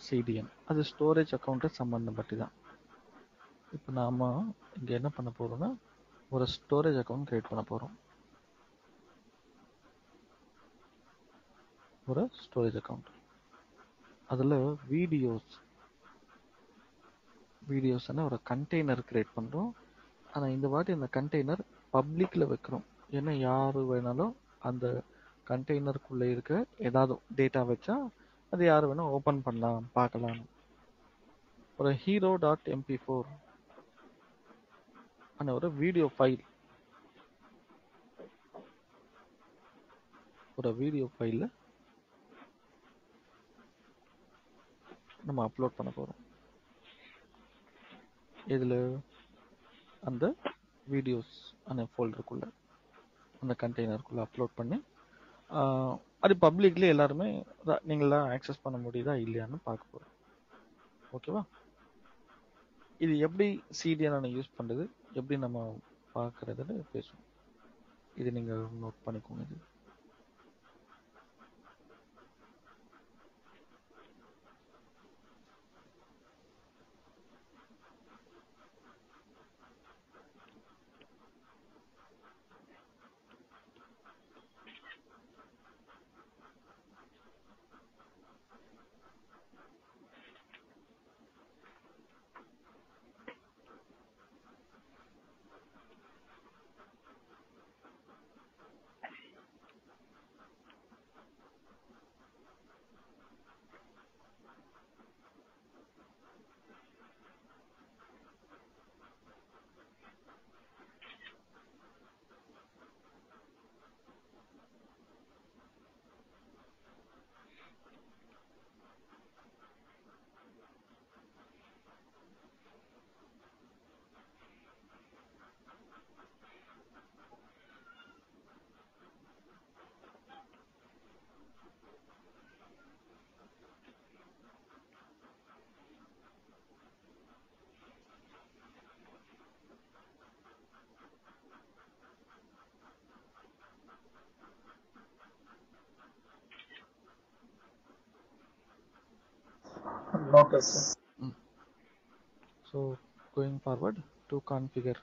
CDN. அது storage account சம்பந்தப்பட்டு தான். இப்போ நாம இங்க என்ன பண்ண போறோம்னா ஒரு ஸ்டோரேஜ் அக்கௌண்ட் கிரியேட் பண்ண போறோம். ஒரு ஸ்டோரேஜ் அக்கௌண்ட். அதுல வீடியோஸ் ஒரு கண்டெய்னர் கிரியேட் பண்றோம். ஆனா இந்த வாட்டி இந்த கண்டெய்னர் பப்ளிக்ல வைக்கிறோம். ஏன்னா யாரு வேணாலும் அந்த கண்டெய்னருக்குள்ள இருக்க ஏதாவது டேட்டா வச்சா அது யாரு வேணா ஓபன் பண்ணலாம், பார்க்கலாம். ஒரு hero.mp4 ஆன ஒரு வீடியோ ஃபைல், நம்ம அப்லோட் பண்ண போறோம். இதுல அந்த வீடியோஸ் அந்த ஃபோல்டருக்குள்ள அந்த கண்டெய்னருக்குள்ள அப்லோட் பண்ணி அது பப்ளிக்லி எல்லாருமே நீங்களா ஆக்சஸ் பண்ண முடியுதா இல்லையான்னு பார்க்க போறோம். ஓகேவா? இது எப்படி CDN யூஸ் பண்றது, எப்படி நம்ம பார்க்கறதுன்னு பேசுவோம். இது நீங்க நோட் பண்ணிக்கோங்க. இது Noted, sir. So going forward to configure,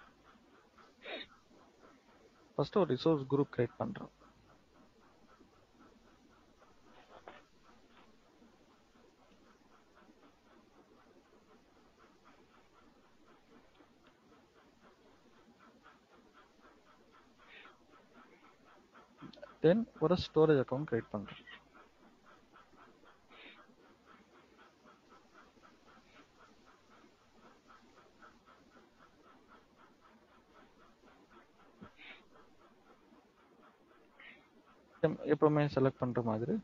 first ஒரு resource group create பண்றோம். Then ஒரு storage account create பண்றோம். எப்பவுமே செலக்ட் பண்ற மாதிரி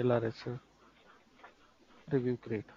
LRS review create.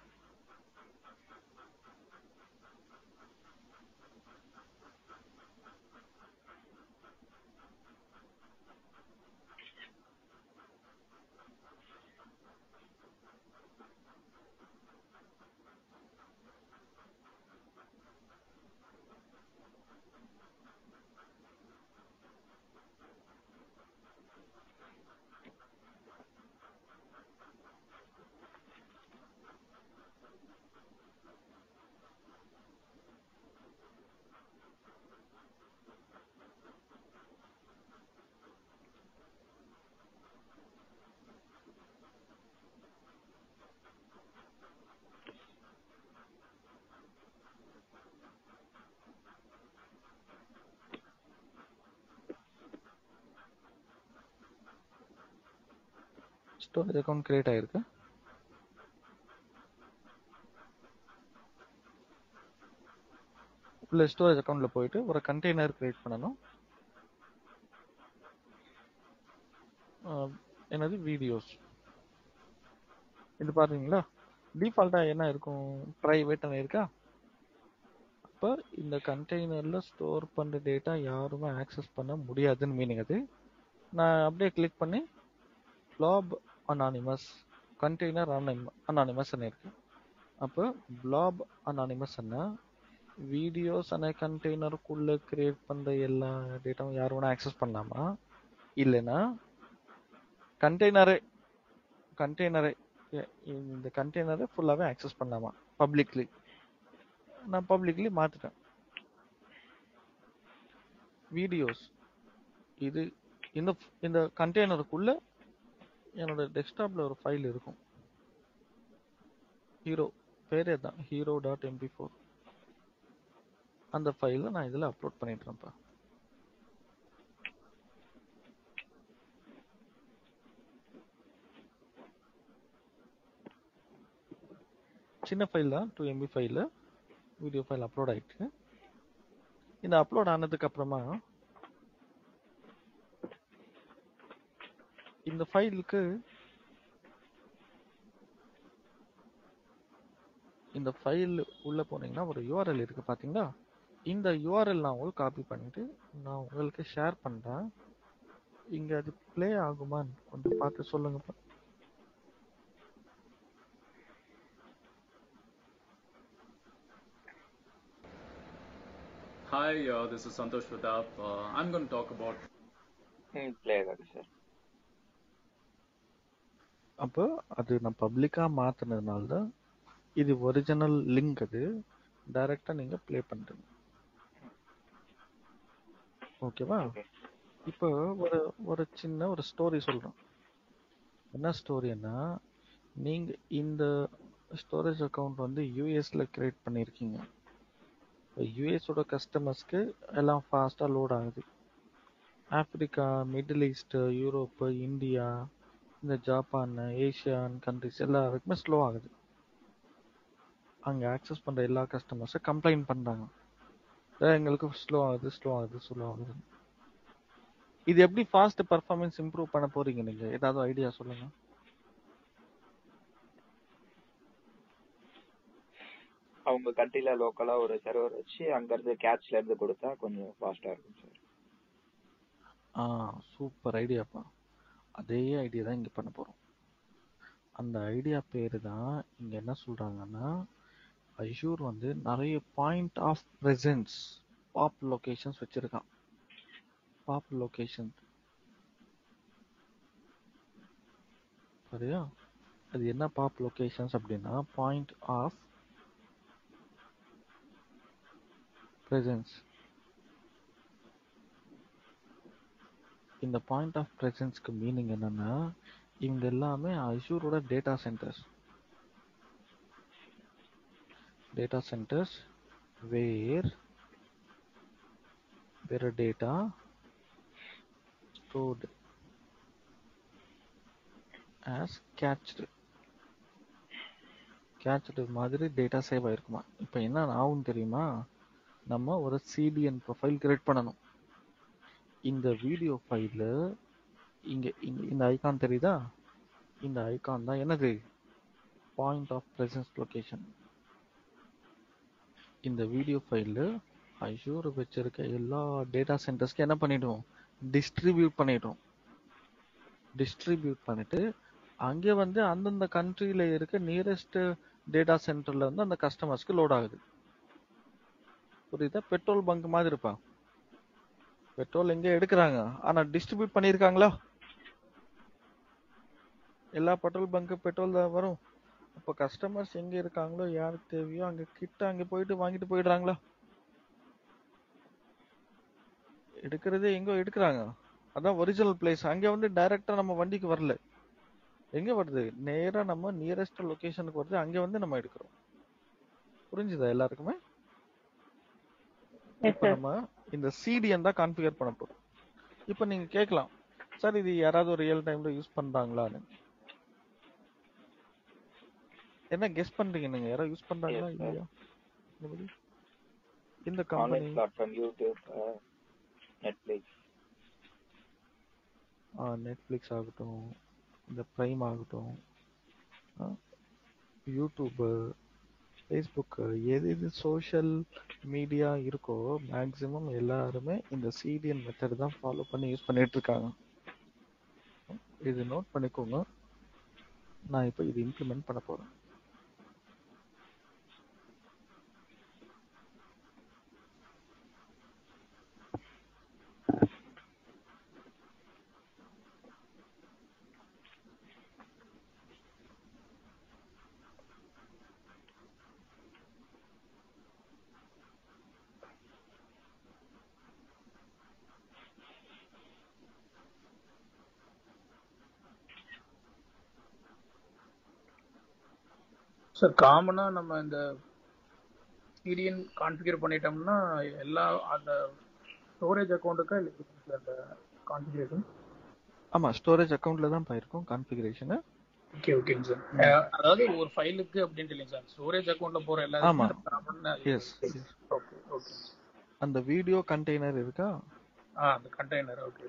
Storage account create ஆயிருக்கு. உள்ள ஸ்டோரேஜ் அக்கௌண்ட்ல போயிட்டு ஒரு கண்டெய்னர் கிரியேட் பண்ணணும். என்னது வீடியோஸ். இது பாத்தீங்களா டிஃபால்ட்டா என்ன இருக்கும், பிரைவேட்னு இருக்கா. அப்ப இந்த கண்டெய்னர்ல ஸ்டோர் பண்ற டேட்டா யாருமே ஆக்சஸ் பண்ண முடியாதுன்னு மீனிங். அது நான் அப்படியே கிளிக் பண்ணி blob anonymous container anonymous இருக்கு. அப்போ blob anonymous வீடியோஸ் அనే கண்டெய்னருக்குள்ள கிரியேட் பண்ற எல்லா டேட்டாவும் யார் வேணா ஆக்சஸ் பண்ணலாமா, இல்லைன்னா கண்டெய்னரே கண்டெய்னரை இந்த கண்டெய்னரை ஃபுல்லாவே ஆக்சஸ் பண்ணலாமா பப்ளிக்லி. நான் பப்ளிக்லி மாத்திட்டேன். வீடியோஸ் இது இந்த இந்த கண்டெய்னருக்குள்ள என்னோட டெஸ்க்டாப்ல ஒரு ஃபைல் இருக்கும். ஹீரோ பேரே தான் hero.mp4. அந்த ஃபைலை நான் இதில் அப்லோட் பண்ணிட்டுறேன்ப்பா. சின்ன ஃபைல் தான், 2 MB ஃபைலில் வீடியோ ஃபைல் அப்லோட் ஆயிடுச்சு. இந்த அப்லோட் ஆனதுக்கு அப்புறமா இந்த ஃபைலுக்கு இந்த ஃபைல் உள்ள போனீங்கன்னா ஒரு URL இருக்கு பாத்தீங்களா? இந்த URL நான் உங்களுக்கு காப்பி பண்ணிட்டு நான் உங்களுக்கு ஷேர் பண்றேன். இங்க அது ப்ளே ஆகுமான்னு கொஞ்சம் பார்த்து சொல்லுங்கப்பா. Hi, this is Santosh Pratap. I'm going to talk about play ஆகாது சார். அப்போ அது நான் பப்ளிக்கா மாத்தினதுனால தான் இது ஒரிஜினல் லிங்க். அது டைரக்டா நீங்க ப்ளே பண்றீங்க. ஓகேவா? இப்போ ஒரு ஒரு சின்ன ஒரு ஸ்டோரி சொல்றேன். என்ன ஸ்டோரின்னா, நீங்க இந்த ஸ்டோரேஜ் அக்கவுண்ட் வந்து யூஎஸ்ல கிரியேட் பண்ணியிருக்கீங்க. யூஎஸோட கஸ்டமர்ஸ்க்கு எல்லாம் ஃபாஸ்ட்டாக லோட் ஆகுது. Africa, middle east, Europe, India, இந்த ஜப்பான், ஏஷியன் கண்ட்ரிஸ் எல்லாருக்குமே ஸ்லோ ஆகுது. அங்கே ஆக்சஸ் பண்ணுற எல்லா கஸ்டமர்ஸும் கம்ப்ளைண்ட் பண்ணுறாங்க, எங்களுக்கு ஸ்லோ ஆகுது ஸ்லோ ஆகுது ஸ்லோ ஆகுது. இது எப்படி ஃபாஸ்ட் பர்ஃபார்மன்ஸ் இம்ப்ரூவ் பண்ண போறீங்க நீங்க? ஏதாவது ஐடியா சொல்லுங்க. அவங்க கண்ட்ரில லோக்கலா ஒரு சர்வர் வச்சு அங்க இருந்து கேட்ச்ல இருந்து கொடுத்தா கொஞ்சம் ஃபாஸ்டா இருக்கும் சார். சூப்பர் ஐடியாப்பா. அதே ஐடியா தான் இங்க பண்ண போறோம். அந்த ஐடியா பேரு தான் இங்க என்ன சொல்றாங்கன்னா, அஷூர் வந்து நிறைய point of presence POP locations வச்சிருக்கான். பாப் லொகேஷன் சரியா? அது என்ன பாப் லொகேஷன்ஸ் அப்படின்னா, பாயிண்ட் ஆஃப் பிரசன்ஸ். இந்த பாயிண்ட் ஆஃப் பிரசன்ஸ்க்கு மீனிங் என்னன்னா, இவங்க எல்லாமே அஷூரோட data centres. Data centres where data stored as cached மாதிரி டேட்டா சேவ் ஆயிருக்குமா. இப்போ என்ன ஆகும் தெரியுமா? நம்ம ஒரு CDN ப்ரொஃபைல் கிரியேட் பண்ணணும். இந்த வீடியோ ஃபைல்ல இங்க இந்த ஐகான் தெரியுதா? இந்த ஐகான் தான் என்னது? Point of presence location. இந்த வீடியோ ஃபைல்ல அஷூர் வச்சிருக்க எல்லா டேட்டா சென்டர்ஸ்க்கு என்ன பண்ணிடுவோம்? டிஸ்ட்ரிபியூட் பண்ணிட்டு அங்கே வந்து அந்தந்த கண்ட்ரியில இருக்க நியரஸ்ட் டேட்டா சென்டர்ல வந்து அந்த கஸ்டமர்ஸ்க்கு லோட் ஆகுது. புரியுதா? பெட்ரோல் பங்க் மாதிரி இருப்பா. பெட்ரோல் எங்க எடுக்கிறாங்க, ஆனா டிஸ்ட்ரிபியூட் பண்ணியிருக்காங்களா? எல்லா பெட்ரோல் பங்க் பெட்ரோல் தான் வரும். அப்போ கஸ்டமர்ஸ் எங்க இருக்காங்களோ, யாருக்கு தேவையோ அங்க கிட்ட அங்க போயிட்டு வாங்கிட்டு போயிடுறாங்களா? எடுக்கிறதே எங்க எடுக்கிறாங்க, அதான் ஒரிஜினல் பிளேஸ். அங்க வந்து டைரக்டா நம்ம வண்டிக்கு வரல, எங்க வருது? நேரா நம்ம நியரஸ்ட் லொகேஷனுக்கு வருது, அங்க வந்து நம்ம எடுக்கிறோம். புரிஞ்சுதா எல்லாருக்குமே? இப்ப நம்ம இந்த CDN தான் கான்ஃபிகர் பண்ண போறோம். இப்ப நீங்க கேட்கலாம், சார் இது யாராவது ஒரு ரியல் டைம்ல யூஸ் பண்றாங்களான்னு. என்ன கெஸ் பண்றீங்க நீங்க? யாராவது யூஸ் பண்றாங்களா இல்லையா? இந்த கம்பெனி பிளாட்ஃபார்ம் யூடியூப், நெட்ஃபிளிக்ஸ் ஆகட்டும், இந்த பிரைம் ஆகட்டும், யூடியூப், ஃபேஸ்புக், எது சோஷியல் மீடியா இருக்கோ மேக்ஸிமம் எல்லாருமே இந்த CDN மெத்தட் தான் ஃபாலோ பண்ணி யூஸ் பண்ணிட்டு இருக்காங்க. இது நோட் பண்ணிக்கோங்க. நான் இப்போ இது இம்ப்ளிமெண்ட் பண்ண போறேன். சார் காமனா நம்ம இந்த சிடிஎன் கான்ஃபிகர் பண்ணிட்டோம்னா எல்லா அந்த ஸ்டோரேஜ் அக்கௌண்ட்டுக்கா இல்லை அந்த கான்ஃபிகரேஷன்? ஆமா, ஸ்டோரேஜ் அக்கௌண்ட்ல தான் போயிருக்கும் கான்ஃபிகரேஷன். ஓகே ஓகேங்க சார். அதாவது ஒரு ஃபைலுக்கு அப்படின்ட்டு இல்லைங்க சார், ஸ்டோரேஜ் அக்கௌண்ட்ல போற ஆமா. எல்லாத்துக்கும். எஸ். Okay okay. அந்த வீடியோ கண்டெய்னர் இருக்கா? அந்த கண்டெய்னர். ஓகே.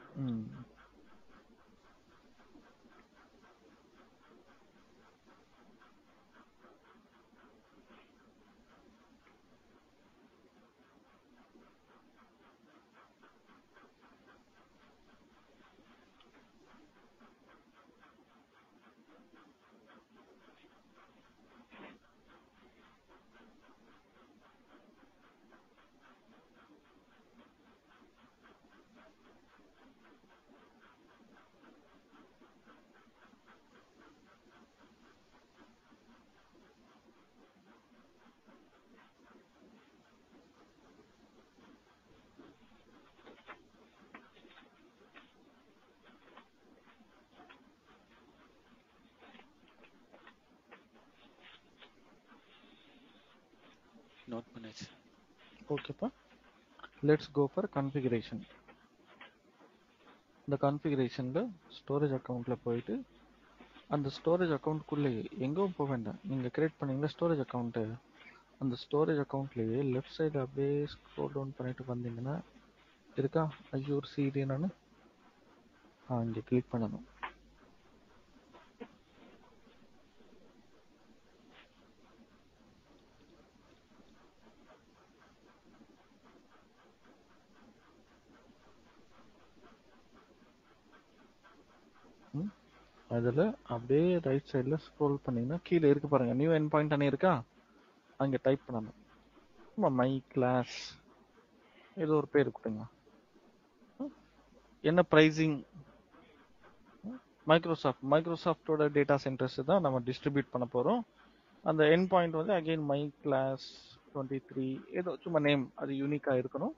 நோட் பண்ணிச்சு. ஓகேப்பா, லெட்ஸ் கோ ஃபார் கான்ஃபிகரேஷன். இந்த கான்ஃபிகரேஷன்ல ஸ்டோரேஜ் அக்கௌண்ட்ல போயிட்டு அந்த ஸ்டோரேஜ் அக்கௌண்ட்குள்ளே எங்கும் போக வேண்டாம். நீங்க கிரியேட் பண்ணீங்களா ஸ்டோரேஜ் அக்கௌண்ட்டு, அந்த ஸ்டோரேஜ் அக்கௌண்ட்லயே லெஃப்ட் சைடு அப்படியே ஸ்க்ரோல் டவுன் பண்ணிட்டு வந்தீங்கன்னா இருக்கா அஜூர் சிடிஎன்னு, இங்கே கிளிக் பண்ணணும். அதில் அப்படியே ரைட் சைடில் ஸ்க்ரோல் பண்ணிங்கன்னா கீழே இருக்கு பாருங்க, நியூ என் பாயிண்ட் அணி இருக்கா, அங்கே டைப் பண்ணணும். மை கிளாஸ் ஏதோ ஒரு பேர் கொடுங்க. என்ன ப்ரைஸிங், மைக்ரோசாஃப்டோட டேட்டா சென்டர்ஸ் தான் நம்ம டிஸ்ட்ரிபியூட் பண்ண போகிறோம். அந்த என் பாயிண்ட் வந்து அகெயின் மை கிளாஸ் 23 ஏதோ சும்மா நேம், அது யூனிக்காக இருக்கணும்.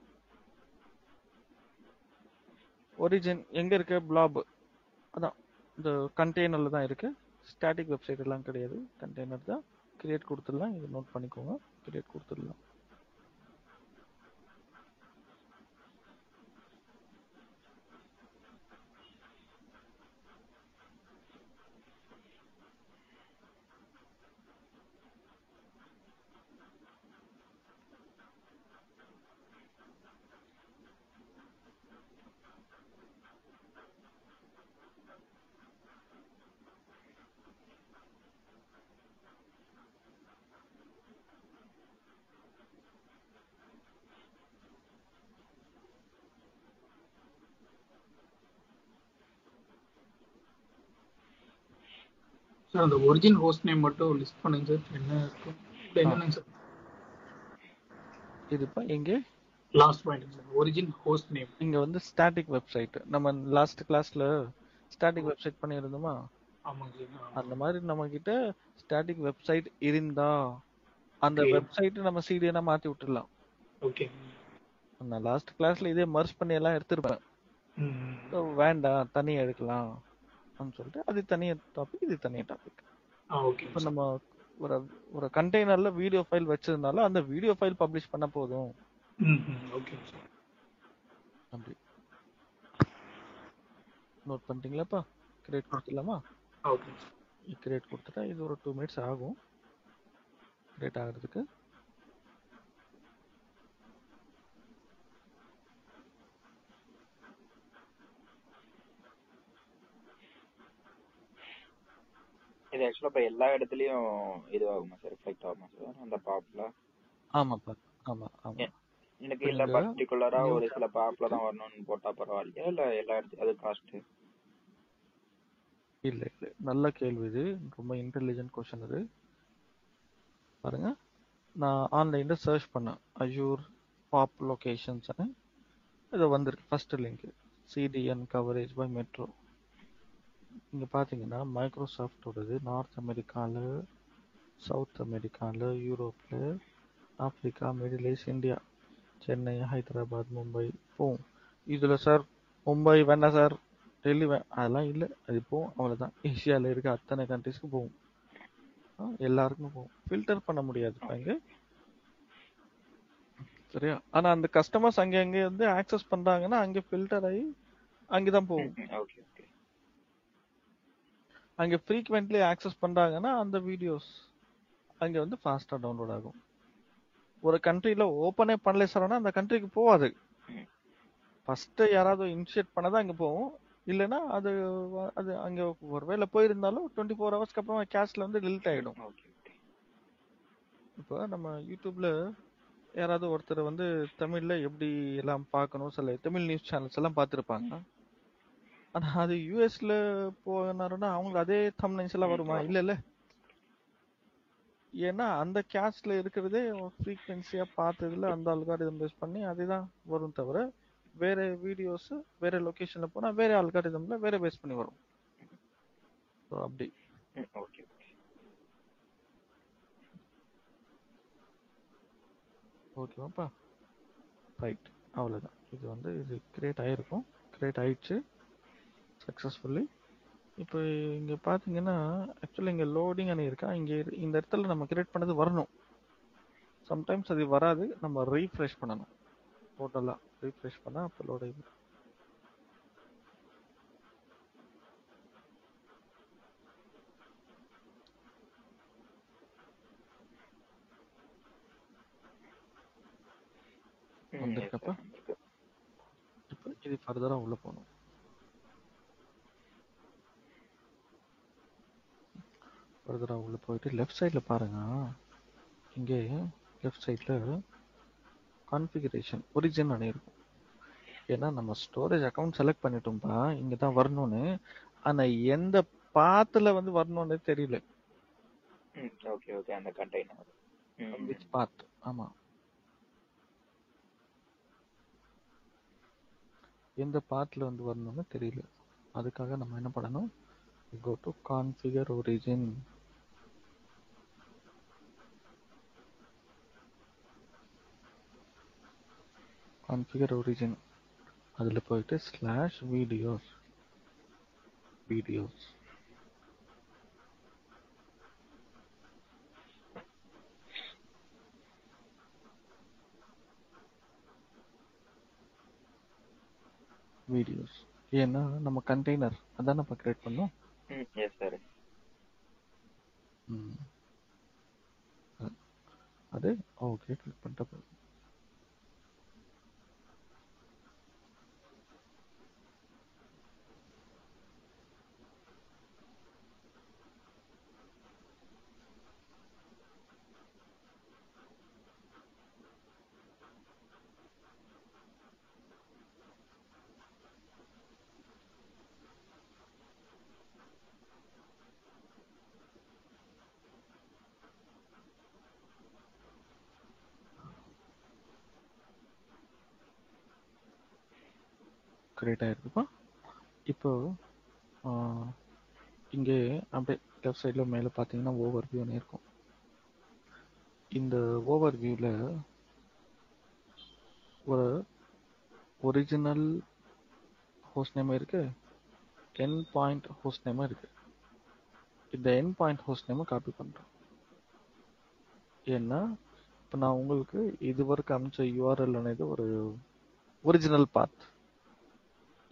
ஒரிஜின் எங்கே இருக்கு, பிளாப், அதான் இந்த கண்டெய்னரில் தான் இருக்கு. ஸ்டாட்டிக் வெப்சைட் எல்லாம் கிடையாது, கண்டெய்னர் தான். கிரியேட் கொடுத்துடலாம், இது நோட் பண்ணிக்கோங்க, கிரியேட் கொடுத்துடலாம். சார் அந்த ஒரிஜின் ஹோஸ்ட் நேம் மட்டும் லிஸ்ட் பண்ணுங்க சார். என்ன இருக்கும் என்னங்க சார்? இதுப்பா எங்கே last point sir, origin host name. இங்க வந்து ஸ்டாட்டிக் வெப்சைட், நம்ம லாஸ்ட் கிளாஸ்ல ஸ்டாட்டிக் வெப்சைட் பண்ணியிருந்தோமா, அந்த மாதிரி நம்ம கிட்ட ஸ்டாட்டிக் வெப்சைட் இருந்தா அந்த வெப்சைட் நம்ம சிடிஎனா மாத்தி விட்டுடலாம். ஓகே. நான் லாஸ்ட் கிளாஸ்ல இதே மர்ஜ் பண்ணி எல்லாம் எடுத்துருப்பேன். வேண்டாம் தனியா எடுக்கலாம் சொல்லிட்டு அது தனியா டாபிக், இது தனியா டாபிக். இப்போ நம்ம ஒரு கண்டெய்னர்ல வீடியோ ஃபைல் வச்சிருந்தாலும் அந்த வீடியோ ஃபைல் பப்ளிஷ் பண்ண போதும். அப்படி நோட் பண்ணிட்டீங்களாப்பா? கிரியேட் கொடுத்துடலாமா? ஓகே. கிரியேட் கொடுத்துட்டா இது ஒரு 2 மினிட்ஸ் ஆகும் கிரியேட் ஆகிறதுக்கு. இது ஆக்சுவலா இப்ப எல்லா இடத்துலயும் இது ஆகுமா சார், ரிஃப்ளெக்ட் ஆகுமா சார் அந்த பாப்ல? ஆமாப்பா, ஆமா ஆமா. எனக்கு இல்ல பர்టిక్యులரா ஒரு சில பாப்ல தான் வரணும்னு போட்டா பரவாயில்லையா, இல்ல எல்லா இடத்துலயும் அது காஸ்ட்? இல்ல இல்ல, நல்ல கேள்வி இது, ரொம்ப இன்டெலிஜென்ட் क्वेश्चन இது. பாருங்க, நான் ஆன்லைன்ல சர்ச் பண்ணேன் அஜூர் பாப் லொகேஷன்ஸ், இது வந்திருக்கு first link, CDN coverage by metro. இங்க பாத்தீங்கன்னா மைக்ரோசாஃப்டோடது நார்த் அமெரிக்கால, சவுத் அமெரிக்கால, யூரோப்ல, Africa, middle east, India, Chennai, Hyderabad, Mumbai போகும். இதுல சார் மும்பை வேண்டாம் சார், டெல்லி அதெல்லாம் இல்லை, அது போகும் அவ்வளவுதான். ஏசியால இருக்க அத்தனை கண்ட்ரிஸ்க்கு போகும். எல்லாருக்கும் போகும். ஃபில்டர் பண்ண முடியாதுப்பா இங்க. சரியா? ஆனா அந்த கஸ்டமர்ஸ் அங்க வந்து ஆக்சஸ் பண்றாங்கன்னா அங்க ஃபில்டர் ஆகி அங்கதான் போகும். Okay okay. அங்க ஃப்ரீக்வென்ட்லி ஆக்சஸ் பண்றாங்கன்னா அந்த வீடியோஸ் அங்க வந்து ஃபாஸ்டா டவுன்லோட் ஆகும். ஒரு கண்ட்ரில ஓப்பனே பண்ணல சார்னா அந்த கண்ட்ரிக்கு போகாது. ஃபர்ஸ்ட் யாராவது இனிஷியேட் பண்ணதான் அங்க போகும். இல்லைன்னா அது அது அங்க ஒருவேளை போயிருந்தாலும் 24 ஹவர்ஸ்க்கு அப்புறம் கேஷ்ல வந்து டெலிட் ஆயிடும். இப்போ நம்ம யூடியூப்ல யாராவது ஒருத்தர் வந்து தமிழ்ல எப்படி எல்லாம் பார்க்கணும் சில தமிழ் நியூஸ் சேனல்ஸ் எல்லாம் பார்த்துருப்பாங்க. ஆனா அது யூஎஸ்ல போனாருன்னா அவங்களுக்கு அதே தம்ப்நெயில்ஸ் எல்லாம் வருமா? இல்ல. ஏன்னா அந்த கேஷ்ல இருக்கிறதே ஃப்ரீக்வன்சியா பார்த்ததுல அந்த அல்காரிதம் பேஸ் பண்ணி அதுதான் வரும் தவிர வேற வீடியோஸ் வேற லொகேஷன்ல போனா வேற அல்காரிதம்ல வேற பேஸ் பண்ணி வரும். அப்படி. ஓகே ஓகேவாப்பா? ரைட், அவ்வளோதான். இது வந்து இது கிரியேட் ஆயிருக்கும். கிரியேட் ஆயிடுச்சு சக்ஸஸ்ஃபுல்லி. இப்போ இங்கே பார்த்தீங்கன்னா ஆக்சுவலி இங்கே லோடிங் அணி இருக்கா. இங்கே இந்த இடத்துல நம்ம கிரியேட் பண்ணது வரணும். சம்டைம்ஸ் அது வராது. நம்ம ரீஃப்ரெஷ் பண்ணணும். டோட்டலாக ரீஃப்ரெஷ் பண்ணால் அப்போ லோட் ஆகிடும். வந்திருக்கப்பா. இப்போ இது ஃபர்தராக உள்ள போகணும். ஃபர்தராக உள்ள போயிட்டு லெஃப்ட் சைடில் பாருங்க. இங்கே லெஃப்ட் சைடில் கான்ஃபிகரேஷன் ஒரிஜின் அணி இருக்கும். ஏன்னா நம்ம ஸ்டோரேஜ் அக்கௌண்ட் செலக்ட் பண்ணிட்டோம்ப்பா, இங்கே தான் வரணும்னு. ஆனால் எந்த பாத்தில் வந்து வரணும்னு தெரியல. Okay okay. அந்த கண்டெய்னர் which path? ஆமா, எந்த பாத்ல வந்து வரணும்னு தெரியல. அதுக்காக நம்ம என்ன பண்ணணும்? go to configure origin. configure origin அதுல போயிட்டு /videos வீடியோஸ். ஏன்னா நம்ம கண்டெய்னர் அதான் நம்ம கிரியேட் பண்ணோம். Yes sir. அது ஓகே கிளிக் பண்ணிட்ட போதும். கிரியேட் ஆயிருக்குப்பா. இப்போ இங்கே அப்படியே லெஃப்ட் சைடில் மேலே பார்த்தீங்கன்னா ஓவர் வியூன்னு இருக்கும். இந்த ஓவர் வியூவில் ஒரு ஒரிஜினல் ஹோஸ்ட் நேம் இருக்கு, என் பாயிண்ட் ஹோஸ்ட் நேம் இருக்கு. இந்த என் பாயிண்ட் ஹோஸ்ட் நேம் காப்பி பண்ணுறோம். ஏன்னா இப்போ நான் உங்களுக்கு இதுவரைக்கும் அனுப்பிச்ச யூஆர்எல் అనేది ஒரு ஒரிஜினல் பாத்.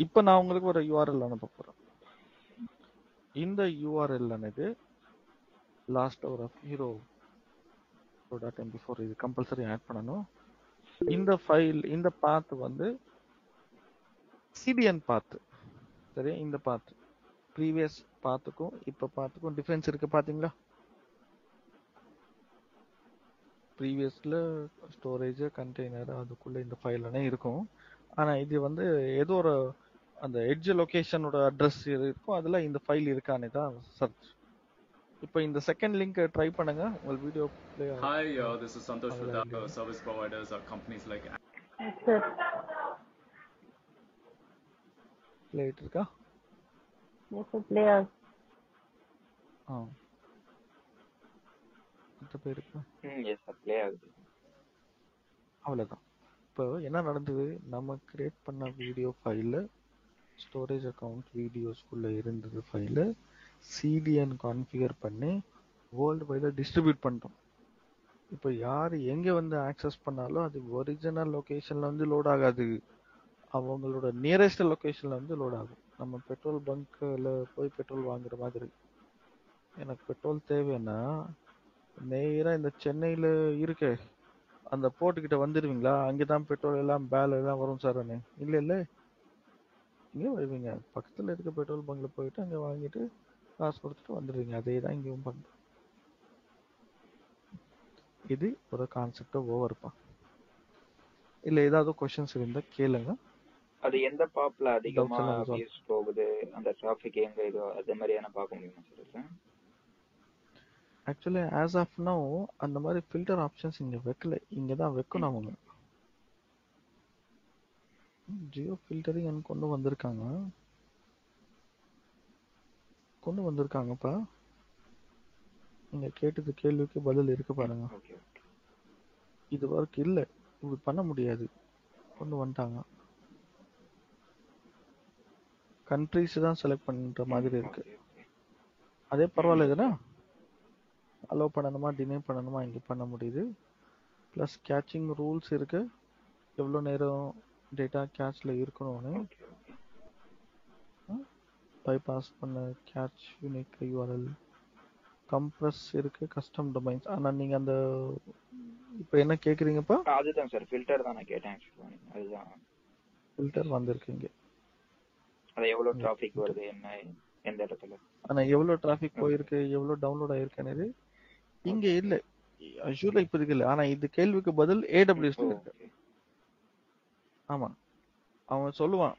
இப்போ நான் உங்களுக்கு ஒரு யூஆர்எல் அனுப்ப போகிறேன். இந்த யூஆர்எல் అనేది லாஸ்ட் ஒரு ஹீரோ .mp4 இது கம்பல்சரி ஆட் பண்ணணும். இந்த ஃபைல் இந்த பாத் வந்து சிடிஎன் பாத். சரி, இந்த பாத் ப்ரீவியஸ் பாத்துக்கும் இப்போ பாத்துக்கும் டிஃபரன்ஸ் இருக்கு பாத்தீங்களா? ப்ரீவியஸ்ல ஸ்டோரேஜ் கண்டெய்னர் அதுக்குள்ள இந்த ஃபைல்னே இருக்கும். ஆனா இது வந்து ஏதோ ஒரு அந்த எட்ஜ் லொகேஷனோட அட்ரஸ் இருக்கும், அதுல இந்த ஃபைல் இருக்கானே தான் சர்ச். இப்போ இந்த செகண்ட் லிங்க் ட்ரை பண்ணுங்க, உங்க வீடியோ ப்ளே ஆகும். Hi, this is Santosh with our service providers or companies like sir. Play இருக்கா? Yes sir, play out. இந்த பேர் இருக்கா? எஸ் சார், ப்ளே ஆகுது. அவ்வளவுதான். இப்போ என்ன நடந்தது? நம்ம கிரியேட் பண்ண வீடியோ ஃபைல்ல ஸ்டோரேஜ் அக்கவுண்ட் வீடியோஸ்குள்ள இருந்தது ஃபைலு சிடிஎன் கான்ஃபிகர் பண்ணி வேர்ல்டு வைடா டிஸ்ட்ரிபியூட் பண்ணிட்டோம். இப்போ யார் எங்க வந்து ஆக்சஸ் பண்ணாலும் அது ஒரிஜினல் லொகேஷன்ல வந்து லோட் ஆகாது, அவங்களோட நியரஸ்ட் லொகேஷன்ல வந்து லோட் ஆகும். நம்ம பெட்ரோல் பங்க்ல போய் பெட்ரோல் வாங்குற மாதிரி, எனக்கு பெட்ரோல் தேவைன்னா நேரா இந்த சென்னையில இருக்கே அந்த போர்ட் கிட்ட வந்துடுவீங்களா, அங்கதான் பெட்ரோல் எல்லாம் பேல் எல்லாம் வரும் சார். இல்ல இல்ல, இங்கே வருவீங்க, பக்கத்துல இருக்க பெட்ரோல் பங்க்ல போயிட்டு அங்க வாங்கிட்டு காசு கொடுத்துட்டு வந்துடுவீங்க. அதே தான் இங்கேயும் பண்றோம். இது ஒரு கான்செப்ட் ஓவர்ப்பா. இல்ல ஏதாவது கொஸ்டின்ஸ் இருந்தா கேளுங்க. அது எந்த பாப்ல அதிகமா டவுட்ஸ் எல்லாம் ரிசால்வ். வியூஸ் போகுது, அந்த டிராஃபிக் எங்க இதோ அது மாதிரியான பார்க்க முடியுமா sir? Actually as of now அந்த மாதிரி ஃபில்டர் ஆப்ஷன்ஸ் இங்க வைக்கல, இங்க தான் வைக்கணும். அவங்க ஜியோ ஃபில்டரிங் கொண்டு வந்திருக்காங்கப்பா. நீங்க கேட்டது கேள்விக்கு பதில் இருக்கு பாருங்க. இது வரைக்கும் இல்ல, இப்படி பண்ண முடியாது, கொண்டு வந்துட்டாங்க. கண்ட்ரிஸ் தான் செலக்ட் பண்ற மாதிரி இருக்கு. அதே பரவாயில்ல, இதுனா அலோவ் பண்ணணுமா டினை பண்ணணுமா இங்க பண்ண முடியுது. ப்ளஸ் கேட்சிங் ரூல்ஸ் இருக்கு, எவ்வளோ நேரம் டேட்டா கேட்ச்ல இருக்கணும்னு. பைபாஸ் பண்ண கேட்ச் யூனிக் யூஆர்எல் கம்ப்ரஸ் இருக்கு, கஸ்டம் டொமைன்ஸ். ஆனா நீங்க அந்த இப்போ என்ன கேக்குறீங்கப்பா? அதுதான் சார் ஃபில்டர் தான் நான் கேட்டேன். அதுதான் ஃபில்டர் வந்திருக்கீங்க. அது எவ்வளவு டிராஃபிக் வருது, என்ன எந்த இடத்துல, ஆனா எவ்வளவு டிராஃபிக் போயிருக்கு, எவ்வளவு டவுன்லோட் ஆயிருக்குன்னு இங்க இல்ல, அஷூர்ல இப்போதைக்கு இல்ல. ஆனா இது கேள்விக்கு பதில் ஏடபிள்யூஎஸ்ல இருக்கு. ஆமா, அவன் சொல்லுவான்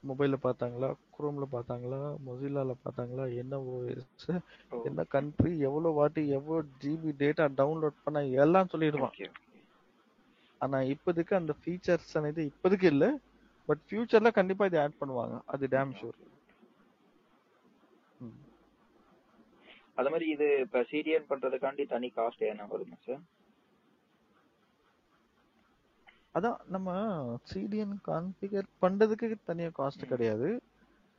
மொபைல்ல பார்த்தாங்களா, குரோம்ல பார்த்தாங்களா, மொசில்லால பார்த்தாங்களா, என்ன ஓஎஸ், என்ன கண்ட்ரி, எவ்வளவு வாட்டி எவ்வளவு ஜிபி டேட்டா டவுன்லோட் பண்ண எல்லாம் சொல்லிடுவான். ஆனா இப்போதைக்கு அந்த ஃபீச்சர்ஸ் అనేది இப்போதைக்கு இல்ல, பட் ஃபியூச்சர்ல கண்டிப்பா இதை ஆட் பண்ணுவாங்க, அது டேம் ஷூர். அது மாதிரி இது இப்ப சிடிஎன் பண்றதுக்காண்டி தனி காஸ்ட் என்ன வருமா சார்? அதான் நம்ம சிடிஎன் கான்ஃபிகர் பண்றதுக்கு தனியா காஸ்ட் கிடையாது.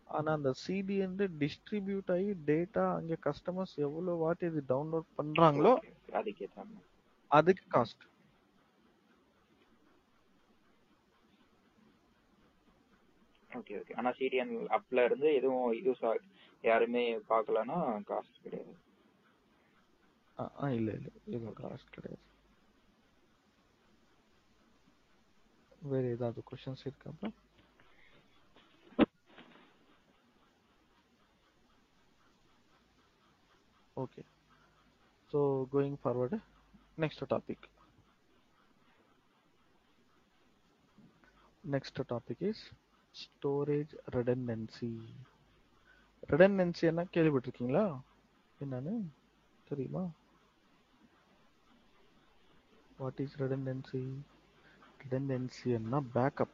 ஆனா அந்த சிடிஎன் டிஸ்ட்ரிபியூட் ஆகி டேட்டா அங்க கஸ்டமர்ஸ் எவ்வளவு வாட்டி இது டவுன்லோட் பண்றாங்களோ அதுக்கு காஸ்ட். Okay okay. ஆனா சிடிஎன் அப்ல இருந்து எதுவும் யூஸ் யாருமே பார்க்கலன்னா காஸ்ட் கிடையாது. இல்ல இல்ல, எதுவும் காஸ்ட் கிடையாது. வேற ஏதாவது क्वेश्चंस இருக்கா? Okay, so going forward, next topic is storage redundancy. redundancy என்ன கேள்விப்பட்டிருக்கீங்களா? என்னன்னு தெரியுமா? What is redundancy? redundancy என்ன backup.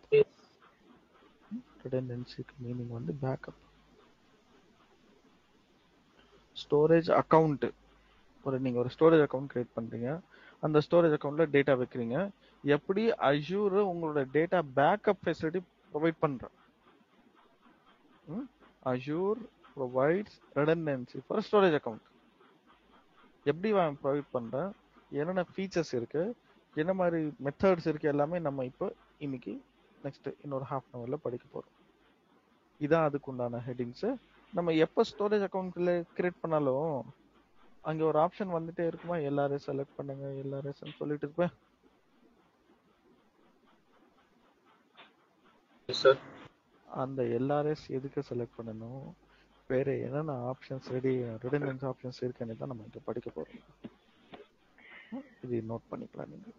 redundancy meaning வந்து backup. ஸ்டோரேஜ் அக்கவுண்ட், நீங்க ஒரு ஸ்டோரேஜ் அக்கவுண்ட் கிரியேட் பண்றீங்க, அந்த ஸ்டோரேஜ் அக்கவுண்ட்ல டேட்டா வைக்கிறீங்க. எப்படி அஷூர் உங்களோட டேட்டா பேக்கப் ஃபெசிலிட்டி ப்ரொவைட் பண்ற, Azure provides redundancy for storage account. எப்படி ப்ரொவைட் பண்ற, என்னென்ன ஃபீச்சர்ஸ் இருக்கு, என்ன மாதிரி மெத்தட்ஸ் இருக்கு, எல்லாமே நம்ம இப்போ இன்னைக்கு நெக்ஸ்ட் இன்னொரு ஹாஃப் அன் ஹவர்ல படிக்க போறோம். இதான் அதுக்கு உண்டான ஹெட்டிங்ஸ். நம்ம எப்போ ஸ்டோரேஜ் அக்கவுண்ட்ல கிரியேட் பண்ணாலும் அங்க ஒரு ஆப்ஷன் வந்துட்டே இருக்குமா, எல்லாரும் செலக்ட் பண்ணுங்க எல்லாரும் சொல்லிட்டு இருப்பேன். அந்த எல்ஆர்எஸ் எதுக்கு செலக்ட் பண்ணணும், வேற என்னென்ன ஆப்ஷன்ஸ் redundant ஆப்ஷன்ஸ் இருக்குன்னு தான் நம்ம இங்க படிக்க போறோம். இது நோட் பண்ணிக்கலாம் நீங்க.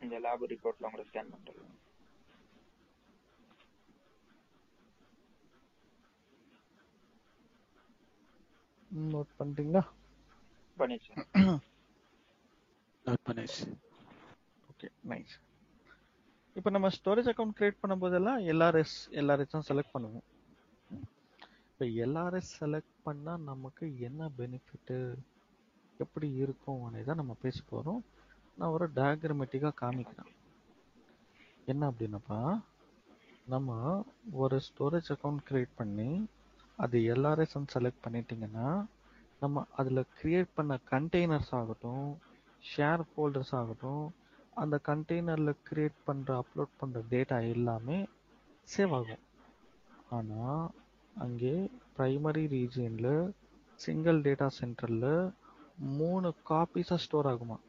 இந்த லேப் ரிப்போர்ட்லாம் கூட ஸ்கேன் பண்றது. நோட் பண்ணிட்டீங்களா? பண்ணிடுச்சு. நோட் பண்ணிச்சு. Okay, nice. இப்போ நம்ம ஸ்டோரேஜ் அக்கௌண்ட் கிரியேட் பண்ணும்போதெல்லாம் எல்ஆர்எஸ் தான் செலக்ட் பண்ணுவோம். இப்போ எல்ஆர்எஸ் செலக்ட் பண்ணால் நமக்கு என்ன பெனிஃபிட்டு, எப்படி இருக்கும் தான் நம்ம பேச போகிறோம். நான் ஒரு டயக்ராமேட்டிக்காக காமிக்கிறேன். என்ன அப்படின்னாப்பா, நம்ம ஒரு ஸ்டோரேஜ் அக்கௌண்ட் கிரியேட் பண்ணி அது எல்ஆர்எஸ்ன்னு செலக்ட் பண்ணிட்டீங்கன்னா, நம்ம அதில் கிரியேட் பண்ண கண்டெய்னர்ஸ் ஆகட்டும், ஷேர் ஃபோல்டர்ஸ் ஆகட்டும், அந்த கண்டெய்னரில் கிரியேட் பண்ணுற அப்லோட் பண்ணுற டேட்டா எல்லாமே சேவ் ஆகும். ஆனால் அங்கே ப்ரைமரி ரீஜியனில் சிங்கிள் டேட்டா சென்டரில் 3 காப்பீஸாக ஸ்டோர் ஆகுமா.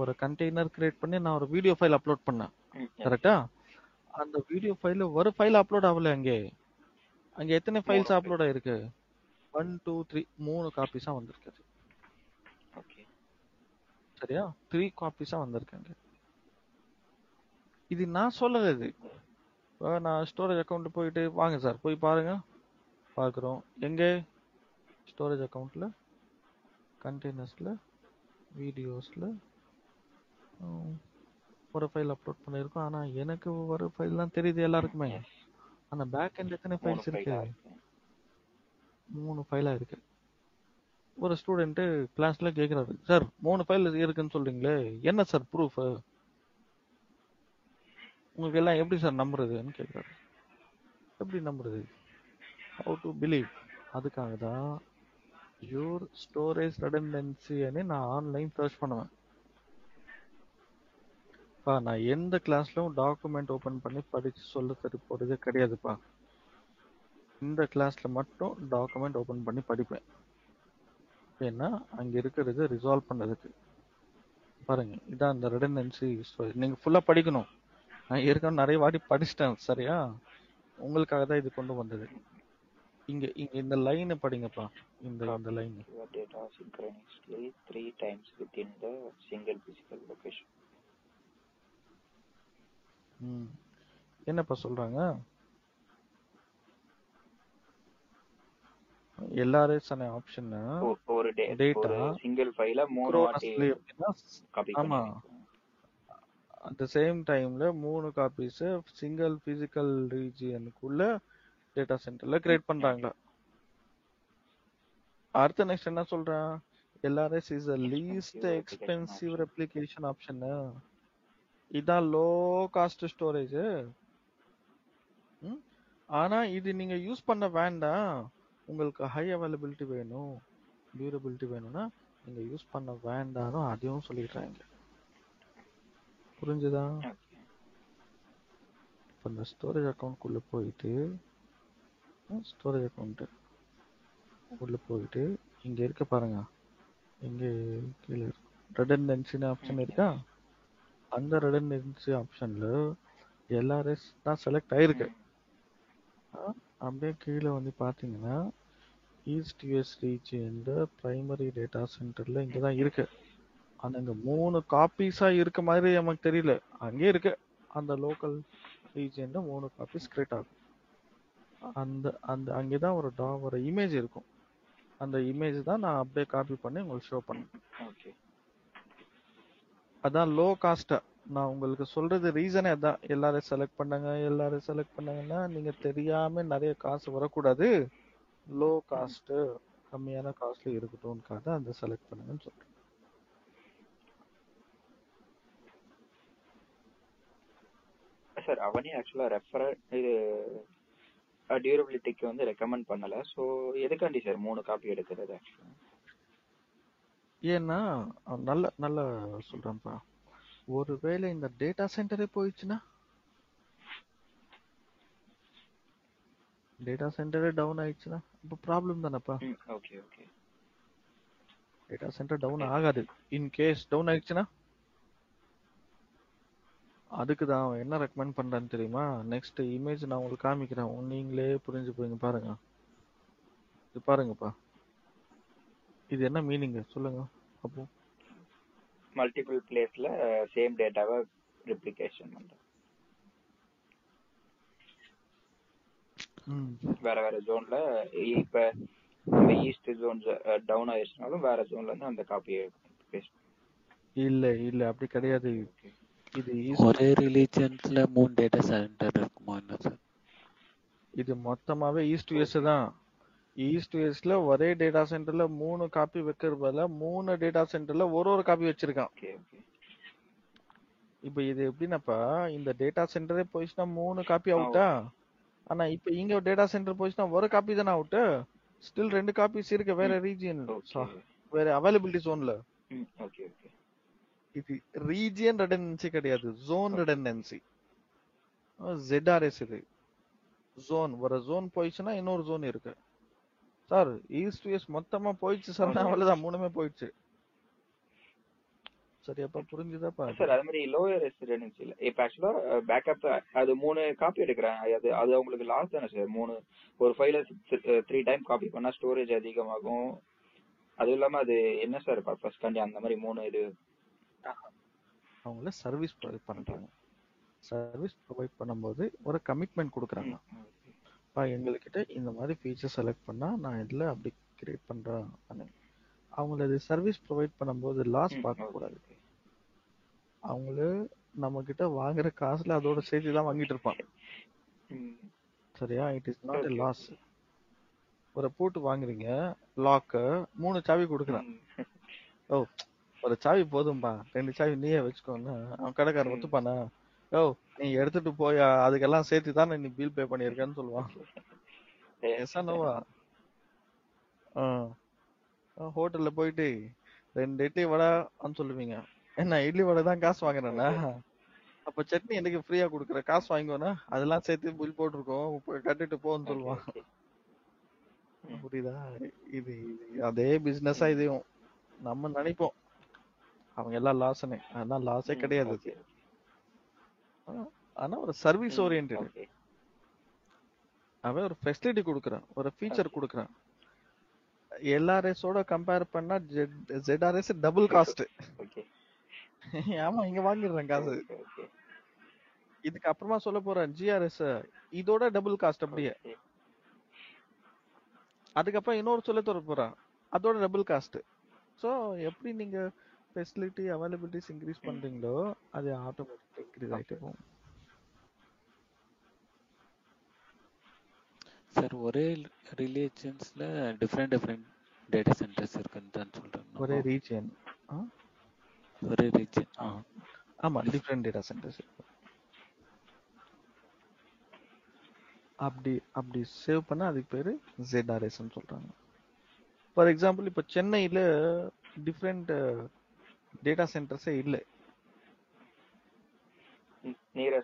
ஒரு கண்டெய்னர் கிரியேட் பண்ணி நான் ஒரு வீடியோ ஃபைல் அப்லோட் பண்ணேன், கரெக்டா? அந்த வீடியோ ஃபைல் ஒரு ஃபைல் அப்லோட் ஆகல. அங்கே எத்தனை ஃபைல்ஸ் அப்லோட் ஆயிருக்கு? 1 2 3 3 காப்பீஸா வந்திருக்கு. ஓகே, சரியா? 3 காப்பீஸா வந்திருக்காங்க. இது நான் சொல்லல. இது நான் ஸ்டோரேஜ் அக்கௌண்ட் போயிட்டு வாங்க சார் போய் பாருங்க, பார்க்குறோம். எங்கே ஸ்டோரேஜ் அக்கௌண்ட்ல கண்டெய்னர்ஸ்ல வீடியோஸ்ல ஒரு ஃபைல் அப்லோட் பண்ணியிருக்கோம். ஆனால் எனக்கு ஒரு ஃபைல் தான் தெரியுது எல்லாருக்குமே. ஆனால் பேக் எண்ட் எத்தனை ஃபைல்ஸ் இருக்கு? 3 ஃபைலாக இருக்கு. ஒரு ஸ்டூடெண்ட்டு கிளாஸ்ல கேட்குறாரு, சார் 3 ஃபைல் இருக்குன்னு சொல்றீங்களே, என்ன சார் ப்ரூஃப்? உங்களுக்கு எல்லாம் எப்படி சார் நம்புறதுன்னு கேட்குறாரு. எப்படி நம்புறது? How to believe? அதுக்காக தான் யூர் ஸ்டோரேஜ் ரெடண்டன்சின்னு நான் ஆன்லைன் சர்ச் பண்ணுவேன். நான் எந்த கிளாஸ்லும் டாக்குமெண்ட் ஓப்பன் பண்ணி படிச்சு சொல்ல தர போறதே கிடையாதுப்பா. இந்த கிளாஸ்ல மட்டும் டாக்குமெண்ட் ஓப்பன் பண்ணி படிப்பேன். ஏன்னா அங்க இருக்கிறது ரிசால்வ் பண்ணதுக்கு. பாருங்க, இதான் அந்த ரெடண்டன்சி ஸ்டோரேஜ். நீங்க ஃபுல்லா படிக்கணும். நான் ஏற்கனவே நிறைய வாட்டி படிச்சிட்டேன், சரியா? உங்களுக்காக தான் இது கொண்டு வந்தது. இங்க இங்க இந்த லைன் படிங்கப்பா. இந்த line. data synchronously 3 times within the single physical location. என்னப்பா சொல்றாங்க? எல்ஆர்எஸ் அనే ஆப்ஷன் ஒரு டேட்டா சிங்கிள் ஃபைல 3 வாட்டி காப்பி ஆமா, அட் தி சேம் டைம்ல 3 காப்பீஸ் சிங்கிள் பிசிக்கல் ரீஜியனுக்குள்ள டேட்டா சென்டர்ல கிரியேட் பண்றாங்க. அடுத்த நெக்ஸ்ட் என்ன சொல்றான்? LRS is the least expensive replication option. இதான் லோ காஸ்ட் ஸ்டோரேஜ். ஆனா இது நீங்க யூஸ் பண்ண வேண்டாம், உங்களுக்கு ஹை அவைலபிலிட்டி வேணும், டியூரபிலிட்டி வேணும்னா நீங்க யூஸ் பண்ண வேண்டாம்னு அதையும் சொல்லிடுறாங்க. புரிஞ்சுதா? இப்போ இந்த ஸ்டோரேஜ் அக்கௌண்ட்குள்ள போயிட்டு ஸ்டோரேஜ் அக்கௌண்ட் உள்ள போயிட்டு இங்க இருக்க பாருங்க, இங்க கீழே ரெடண்டன்சின்னு ஆப்ஷன் இருக்கா? அந்த ரெடண்டன்சி ஆப்ஷன்ல எல்ஆர்எஸ் தான் செலக்ட் ஆயிருக்கு. அப்படியே கீழே வந்து பாத்தீங்கன்னா east US region primary data சென்டர்ல இங்க தான் இருக்கு. அங்க 3 காப்பீஸா இருக்க மாதிரி நமக்கு தெரியல, அங்கே இருக்கு. அந்த லோக்கல் ரீஜியன்ல 3 காப்பீஸ் கிரியேட் ஆகும். அந்த அந்த அங்கேதான் ஒரு இமேஜ் இருக்கும். அந்த இமேஜ் தான் நான் அப்படியே காப்பி பண்ணி உங்களுக்கு ஷோ பண்ணேன். அதான் லோ காஸ்டா நான் உங்களுக்கு சொல்றது ரீசனே அதான். எல்லாரும் செலக்ட் பண்ணாங்கன்னா நீங்க தெரியாம நிறைய காசு வரக்கூடாது, லோ காஸ்ட் கம்மியான காஸ்ட்ல இருக்கட்டும்காக அந்த செலக்ட் பண்ணுங்கன்னு சொல்றேன். சார் அவனே ஆக்சுவலா இது டியூரபிலிட்டிக்கு வந்து ரெக்கமெண்ட் பண்ணல. சோ எதுக்காண்டி சார் 3 காப்பி எடுக்கிறது? ஆக்சுவலா ஏன்னா நல்ல சொல்றேன்ப்பா, ஒருவேளை இந்த டேட்டா சென்டரே போயிடுச்சுன்னா, டேட்டா சென்டரே டவுன் ஆயிடுச்சுன்னா இப்போ ப்ராப்ளம் தானேப்பா. டேட்டா சென்டர் டவுன் ஆகாது. இன் கேஸ் டவுன் ஆயிடுச்சுன்னா அதுக்கு தான் அவன் என்ன ரெக்கமெண்ட் பண்றான்னு தெரியுமா? நெக்ஸ்ட் இமேஜ் நான் உங்களுக்கு காமிக்கிறேன், நீங்களே புரிஞ்சு போயிங்க. பாருங்க, இது பாருங்கப்பா, இது என்ன மீனிங் சொல்லுங்க அப்போ? மல்டிபிள் பிளேஸ்ல சேம் டேட்டாவை ரெப்ளிகேஷன் பண்றோம். வேற வேற ஜோன்ல இப்ப நம்ம ஈஸ்ட் ஜோன் டவுன் ஆயிடுச்சுனாலும் வேற ஜோன்ல இருந்து அந்த காப்பியை பேஸ்ட். இல்ல அப்படி கிடையாது. இது ஒரே ரிலீஜியன்ஸ்ல 3 டேட்டா சென்டர் இருக்குமா என்ன சார்? இது மொத்தமாவே ஈஸ்ட் யூஎஸ் தான். ஈஸ்ட் யூஎஸ்ல ஒரே டேட்டா சென்டர்ல 3 காப்பி வைக்கிறது பதிலா 3 டேட்டா சென்டர்ல ஒரு காப்பி வச்சிருக்கான். இப்ப இது எப்படின்னாப்பா, இந்த டேட்டா சென்டரே போயிடுச்சுன்னா 3 காப்பி அவுட்டா. ஆனா இப்ப இங்க டேட்டா சென்டர் போயிடுச்சுன்னா ஒரு காப்பி தானே அவுட்டு. ஸ்டில் 2 காப்பீஸ் இருக்கு வேற ரீஜியன், வேற அவைலபிலிட்டி ஜோன்ல. இது ரீஜியன் ரெடண்டன்சி கிடையாது, ஜோன் ரெடண்டன்சி. ZRS இது ஜோன். ஒரு ஜோன் போயிடுச்சுன்னா இன்னொரு ஜோன் இருக்கு சார். ஈஸ்ட் யூஎஸ் மொத்தமா போயிடுச்சு சார், அவ்வளவுதான், 3மே போயிடுச்சு. சரியாப்பா, புரிஞ்சுதாப்பா சார்? அது மாதிரி லோயர் ரெசிடென்சி இல்ல. இப்ப ஆக்சுவலா பேக்கப் அது 3 காப்பி எடுக்கிறேன், அது அவங்களுக்கு லாஸ் தானே சார்? 3 ஒரு ஃபைல 3 டைம் காப்பி பண்ணா ஸ்டோரேஜ் அதிகமாகும். அது இல்லாம அது என்ன சார் பர்பஸ் காண்டி அந்த மாதிரி 3 இது அவங்கள சர்வீஸ் ப்ரொவைட் பண்றாங்க. சர்வீஸ் ப்ரொவைட் பண்ணும்போது ஒரு கமிட்மெண்ட் கொடுக்குறாங்க. எங்ககிட்ட இந்த மாதிரி ஃபீச்சர் செலக்ட் பண்ணா நான் இதுல அப்படி கிரியேட் பண்றேன். அவங்கள இது சர்வீஸ் ப்ரொவைட் பண்ணும்போது லாஸ் பார்க்க கூடாது. அவங்கள நம்ம கிட்ட வாங்குற காசுல அதோட சேர்த்து தான் வாங்கிட்டு இருப்பான். சரியா? It is not a loss. ஒரு பூட்டு வாங்குறீங்க, லாக்கு 3 சாவி கொடுக்குறான். ஓ, ஒரு சாவி போதும்பா, 2 சாவி நீயே வச்சுக்கோன்னு அவன் கடைக்காரன் ஒத்துப்பானா? ஓ, நீ எடுத்துட்டு போயா, அதுக்கெல்லாம் சேர்த்து தானே நீ பில் பே பண்ணிருக்கன்னு சொல்லுவான். நோவா ஹோட்டல்ல போயிட்டு 2 இட்லி வடைன்னு சொல்லுவீங்க. என்ன இட்லி வடை தான் காசு வாங்குறேன்னா, அப்ப சட்னி எனக்கு ஃப்ரீயா கொடுக்குற, காசு வாங்குவேன்னா அதெல்லாம் சேர்த்து பில் போட்டிருக்கோம், கட்டிட்டு போன்னு சொல்லுவான். புரியுதா? இது அதே பிசினஸா இதையும் நம்ம நினைப்போம் அவங்க எல்லாம் லாஸ்ன்னு. ஆனா லாஸே கிடையாது. ஆனா ஒரு சர்வீஸ் ஓரியன்டட். அவன் ஒரு ஃபெசிலிட்டி கொடுக்குறான், ஒரு ஃபீச்சர் கொடுக்குறான். LRS-ஓட கம்பேர் பண்ணா ZRS டபுள் காஸ்ட். ஆமா, இங்க வாங்கிடுறேன் காசு. இதுக்கு அப்புறமா சொல்ல போறேன் GRS இதோட டபுள் காஸ்ட் அப்படியே. அதுக்கப்புறம் இன்னொரு சொல்ல தர போறேன், அதோட டபுள் காஸ்ட். ஸோ எப்படி நீங்க ஃபெசிலிட்டி அவைலபிலிட்டிஸ் இன்க்ரீஸ் பண்றீங்களோ அது ஆட்டோமேட்டிக்கா இன்க்ரீஸ் ஆகிட்டே போகும். சார் ஒரே ரிலேஷன்ஸ்ல டிஃப்ரெண்ட் டேட்டா சென்டர்ஸ் இருக்குன்னு தான் சொல்றேன். ஒரே ரீஜன், ஒரே ரீஜன். ஆமா, டிஃப்ரெண்ட் டேட்டா சென்டர்ஸ் இருக்கு. அப்படி சேவ் பண்ணா அதுக்கு பேரு ZRSன்னு சொல்றாங்க. ஃபார் எக்ஸாம்பிள், இப்போ சென்னையில டிஃப்ரெண்ட் டேட்டா சென்டர்ஸே இல்லை. சென்னையில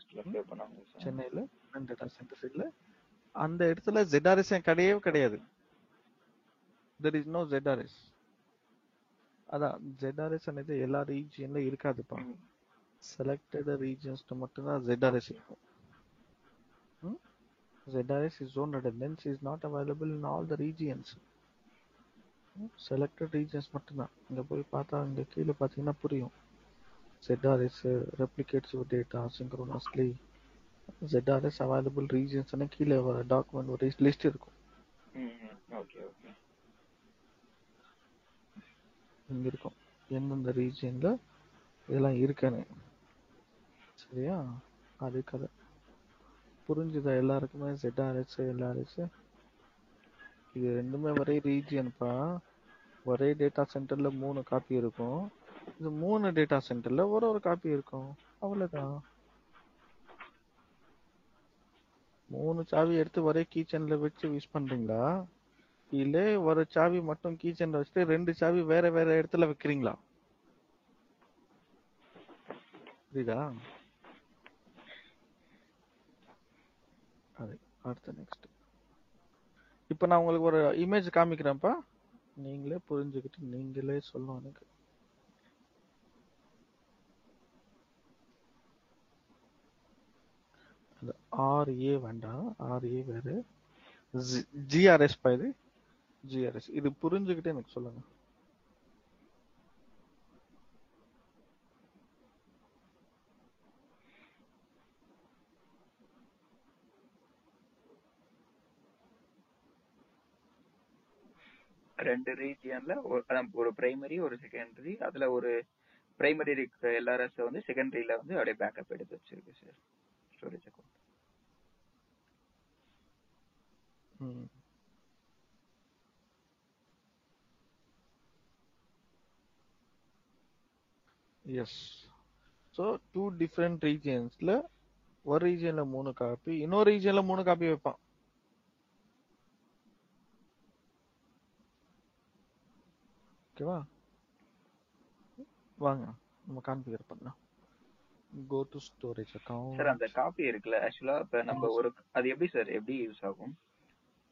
டிஃப்ரெண்ட் டேட்டா சென்டர்ஸ் இல்லை. அந்த இடத்துல ZRS கிடையவே கிடையாது. there is no ZRS. அதான் ZRS అనేది எல்லா ரீஜியன்ல இருக்காதுப்பா. செலக்டட் ரீஜியன்ஸ்ல மட்டும் தான் ZRS இருக்கும். ZRS is zone redundancy is not available in all the regions. Selected regions மட்டும் தான். இங்க போய் பார்த்தா இங்க கீழே பார்த்தீங்கன்னா புரியும். ZRS replicates your data synchronously. ZRS available regions னு கீழே ஒரு டாக்குமெண்ட் ஒரு லிஸ்ட் இருக்கும். இங்க இருக்கும் எந்தெந்த ரீஜியன்ல இதெல்லாம் இருக்குன்னு. சரியா? அது கதை புரிஞ்சுதா எல்லாருக்குமே? ZRS LRS இது ரெண்டுமே ஒரே ரீஜியன்ப்பா. ஒரே டேட்டா சென்டர்ல 3 காப்பி இருக்கும். இது 3 டேட்டா சென்டர்ல ஒரு காப்பி இருக்கும். அவ்வளவுதான். 3 சாவி எடுத்து ஒரே கீச்சன்ல வச்சு யூஸ் பண்றீங்களா, இல்ல ஒரு சாவி மட்டும் கீச்சன்ல வச்சுட்டு 2 சாவி வேற வேற இடத்துல வைக்கிறீங்களா? புரியுதா? அது அடுத்த நெக்ஸ்ட். இப்போ நான் உங்களுக்கு ஒரு இமேஜ் காமிக்கிறேன்ப்பா, நீங்களே புரிஞ்சுக்கிட்டு நீங்களே சொல்லணும் எனக்கு. RA வேண்டாம், RA வேறு. GRS பா, இது GRS. இது புரிஞ்சுக்கிட்டு எனக்கு சொல்லுங்க. 2 ரீஜியன்ல ஒரு பிரைமரி ஒரு செகண்டரி, அதுல ஒரு பிரைமரி இருக்கிற எல்ஆர்எஸ் வந்து செகண்டரியில வந்து அப்படியே பேக்கப் எடுத்து வச்சிருக்கு sir storage account. Yes. So 2 different ரீஜியன்ஸ்ல ஒரு ரீஜியன்ல 3 காப்பி, இன்னொரு ரீஜியன்ல 3 காப்பி வைப்பான். ஓகேவா? வாங்க நம்ம கான்ஃபிகர் பண்ணலாம். Go to storage account. Sir அந்த காப்பி இருக்குல்ல, ஆக்சுவலா இப்ப நம்ம ஒரு அது எப்படி சார் எப்படி யூஸ் ஆகும்?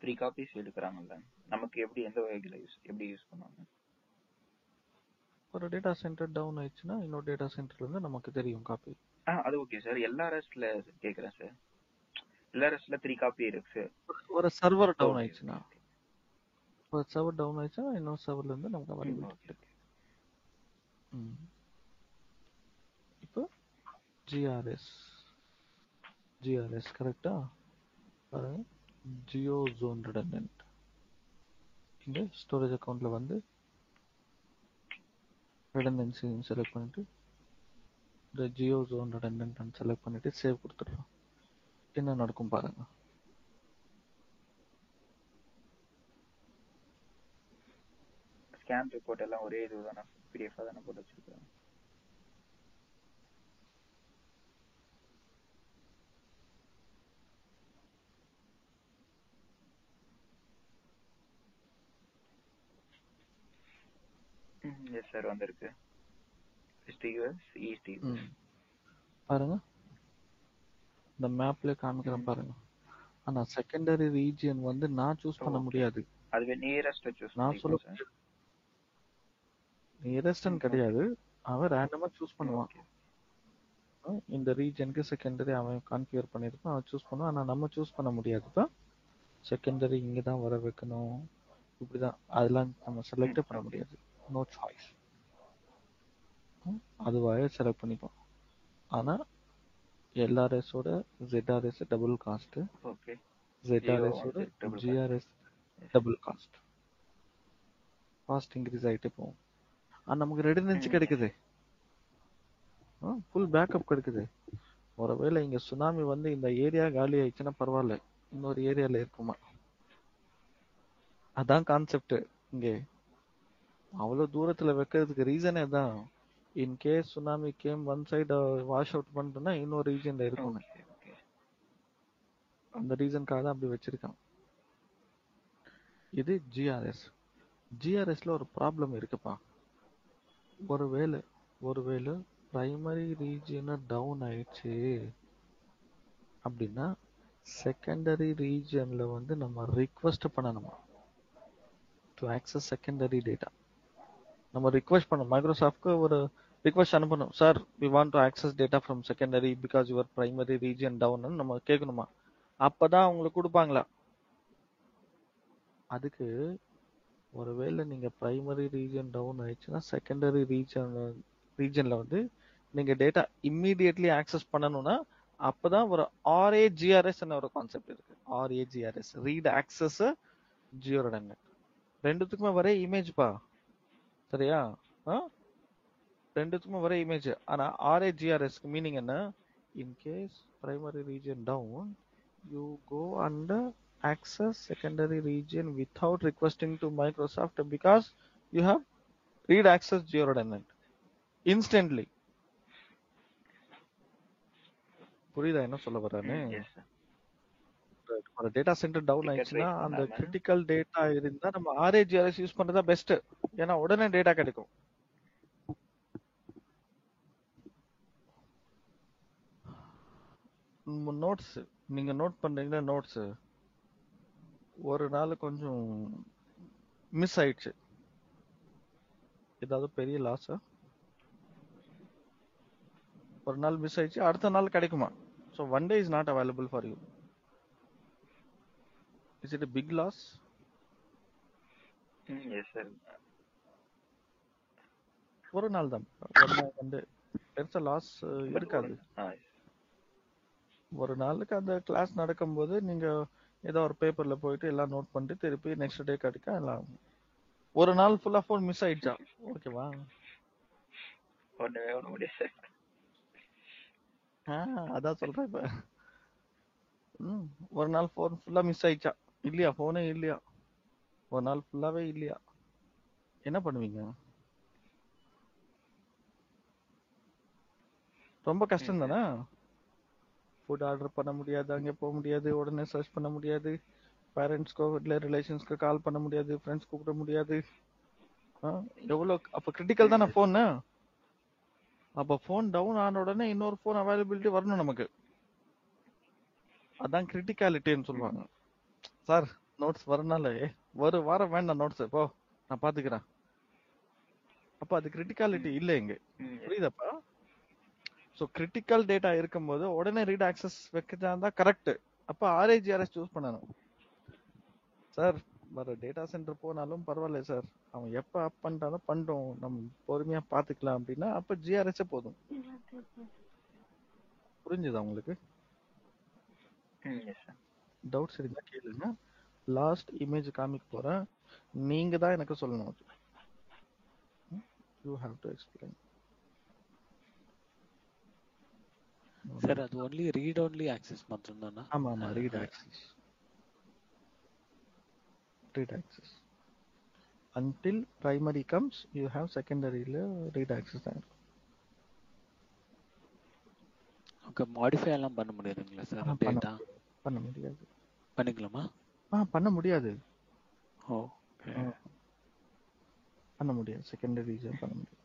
3 காப்பீஸ் எடுக்கிறாங்கல்ல, நமக்கு எப்படி எந்த வகையில எப்படி யூஸ் பண்ணுவாங்க? ஒரு டேட்டா சென்டர் டவுன் ஆயிடுச்சுன்னா இன்னொரு டேட்டா சென்டர்ல இருந்து நமக்கு தெரியும் காப்பி. அது ஓகே சார். எல்ஆர்எஸ்ல கேக்குறேன் சார். எல்ஆர்எஸ்ல 3 காப்பி இருக்கு சார். ஒரு சர்வர் டவுன் ஆயிடுச்சுன்னா ஒரு சர்வர் டவுன் ஆயிடுச்சுன்னா இன்னொரு சர்வர்ல இருந்து நமக்கு அவைலபிலிட்டி கிடைக்கும். இப்போ ஜிஆர்எஸ் கரெக்டா பாருங்க. ஜியோ ஜோன் ரிடண்டன்ட் இங்க ஸ்டோரேஜ் அக்கவுண்ட்ல வந்து ரிடண்டன்சி செலக்ட் பண்ணிட்டு இந்த ஜியோ ஜோன் ரிடண்டன்ட் செலக்ட் பண்ணிட்டு சேவ் கொடுத்துடலாம். என்ன நடக்கும் பாருங்க. ஸ்கேன் ரிப்போர்ட் எல்லாம் ஒரே இதுதானே, பிடிஎஃப் தானே போட்டு வச்சிருக்காங்க. எஸ் சார் வந்திருக்கு. பாருங்க இந்த மேப்ல காமிக்கிறேன் பாருங்க. ஆனா செகண்டரி ரீஜியன் வந்து நான் சூஸ் பண்ண முடியாது. அதுவே நியரஸ்ட் சூஸ் நான் சொல்ல நியரஸ்ட்னு கிடையாது, அவன் ரேண்டமா சூஸ் பண்ணுவான். இந்த ரீஜனுக்கு செகண்டரி அவன் கான்ஃபிகர் பண்ணிருப்பான், அவன் சூஸ் பண்ணுவான். ஆனா நம்ம சூஸ் பண்ண முடியாதுப்பா. செகண்டரி இங்க தான் வர வைக்கணும் இப்படிதான், அதெல்லாம் நம்ம செலக்ட் பண்ண முடியாது. No choice. அதுவாக செலக்ட் பண்ணிப்போம். ஆனா எல்ஆர்எஸ் ஓட ZRS டபுள் காஸ்ட், ZRS ஓட GRS double cost. Cost increase ஆகிட்டே போகும். ஆனா நமக்கு ரெடிடன்சி கிடைக்குது, ஃபுல் பேக்கப் கிடைக்குது. ஒருவேளை இங்க சுனாமி வந்து இந்த ஏரியா காலி ஆயிடுச்சுன்னா பரவாயில்ல, இன்னொரு ஏரியால இருக்குமா. அதான் கான்செப்ட். இங்கே அவ்வளவு தூரத்துல வைக்கிறதுக்கு ரீசனே தான். In case tsunami came one side wash out பண்ணிட்டோம்னா இன்னொரு ரீஜன்ல இருக்கும். அந்த ரீசனுக்காக தான் அப்படி வச்சிருக்கான். இது ஜிஆர்எஸ். ஜிஆர்எஸ்ல ஒரு ப்ராப்ளம் இருக்குப்பா. ஒருவேளை பிரைமரி ரீஜியன் டவுன் ஆயிடுச்சு அப்படின்னா செகண்டரி ரீஜியன்ல வந்து நம்ம ரிக்வெஸ்ட் பண்ணணுமா டு ஆக்சஸ் செகண்டரி டேட்டா. நம்ம ரிக்வெஸ்ட் பண்ணணும், மைக்ரோசாஃப்ட்க்கு ஒரு ரிக்வெஸ்ட் அனுப்பணும். Sir we want to access data from secondary because your primary region down நம்ம கேட்கணுமா. அப்பதான் அவங்களுக்கு கொடுப்பாங்களா. அதுக்கு ஒருவேளை நீங்க பிரைமரி ரீஜன் டவுன் ஆயிடுச்சுன்னா செகண்டரி ரீஜன்ல வந்து நீங்க டேட்டா இம்மீடியட்லி ஆக்சஸ் பண்ணணும்னா அப்பதான் ஒரு RAGRS ஒரு கான்செப்ட் இருக்கு. RAGRS read access Jio redundant. ரெண்டுத்துக்குமே வர இமேஜ் பா, சரியா? ரெண்டுத்துக்குமே வர இமேஜ். ஆனா RAGRS மீனிங் என்ன? In case primary region down you go and access secondary region without requesting to Microsoft because you have read access geo redundant instantly. புரியுதா என்ன சொல்ல வரானே? ஒரு டேட்டா சென்டர் டவுன் ஆயிடுச்சுன்னா அந்த கிரிட்டிக்கல் டேட்டா இருந்தா நம்ம RAGRS யூஸ் பண்றதா பெஸ்ட். ஏன்னா உடனே டேட்டா கிடைக்கும். நோட்ஸ் நீங்க நோட் பண்றீங்களா? நோட்ஸ் ஒரு நாள் கொஞ்சம் மிஸ் ஆயிடுச்சு, ஏதாவது பெரிய லாஸா? ஒரு நாள் மிஸ் ஆயிடுச்சு, அடுத்த நாள் கிடைக்குமா? So one day is not available for you. Is it a big loss? Yes sir. ஒரு நாள் தான் வந்து பெருசா லாஸ் இருக்காது. ஒரு நாளுக்கு அந்த கிளாஸ் நடக்கும்போது நீங்க ஏதோ ஒரு பேப்பர்ல போயிட்டு எல்லாம் நோட் பண்ணிட்டு திருப்பி நெக்ஸ்ட் டே கிடைக்க எல்லாம் ஒரு நாள் ஃபுல்லா ஃபோன் மிஸ் ஆயிடுச்சா? ஓகேவா? ஒண்ணுமே பண்ண முடியாது. அதான் சொல்றேன் இப்ப. ஒரு நாள் ஃபோன் ஃபுல்லா மிஸ் ஆயிடுச்சா? இல்லையா? ஃபோனே இல்லையா? ஒரு நாள் ஃபுல்லாவே இல்லையா? என்ன பண்ணுவீங்க? ரொம்ப கஷ்டம் தானே? ஃபுட் ஆர்டர் பண்ண முடியாது, அங்கே போக முடியாது, உடனே சர்ச் பண்ண முடியாது, பேரண்ட்ஸ்க்கோ இல்லை ரிலேஷன்ஸ்க்கு கால் பண்ண முடியாது, ஃப்ரெண்ட்ஸ் கூப்பிட முடியாது. எவ்வளோ அப்போ கிரிட்டிக்கல் தானே ஃபோனு. அப்போ ஃபோன் டவுன் ஆன உடனே இன்னொரு ஃபோன் அவைலபிலிட்டி வரணும் நமக்கு. அதான் கிரிட்டிகாலிட்டின்னு சொல்லுவாங்க. சார் நோட்ஸ் வரனால ஒரு வாரம் வேண்டாம் நோட்ஸ், போ நான் பாத்துக்கிறேன். அப்ப அது கிரிட்டிகாலிட்டி இல்லை இங்க. புரியுதாப்பா? ஸோ கிரிட்டிக்கல் டேட்டா இருக்கும்போது உடனே ரீட் ஆக்சஸ் வைக்கிறதா இருந்தா கரெக்ட். அப்ப ஆர்ஏஜிஆர்எஸ் சூஸ் பண்ணணும். சார் வர டேட்டா சென்டர் போனாலும் பரவாயில்ல சார், அவன் எப்ப அப் பண்ணிட்டாலும் பண்ணிட்டோம், நம்ம பொறுமையா பாத்துக்கலாம் அப்படின்னா அப்ப ஜிஆர்எஸ் போதும். புரிஞ்சுதா உங்களுக்கு? டவுட்ஸ் இருந்தா கேளுங்க. லாஸ்ட் இமேஜ் காமிக்க போறேன், நீங்க தான் எனக்கு சொல்லணும். You have to explain. Sir அது ஒன்லி ரீட் ஒன்லி ஆக்சஸ் மட்டும் தானா? ஆமா ஆமா, read access. Read access. Until primary comes, you have secondary read access. Okay, modify எல்லாம் பண்ண முடியாதுங்களா சார் டேட்டா? பண்ண முடியாது. பண்ணிக்கலாமா? பண்ண முடியாது. ஓகே, பண்ண முடியாது. செகண்டரி ரீஜன் பண்ண முடியாது.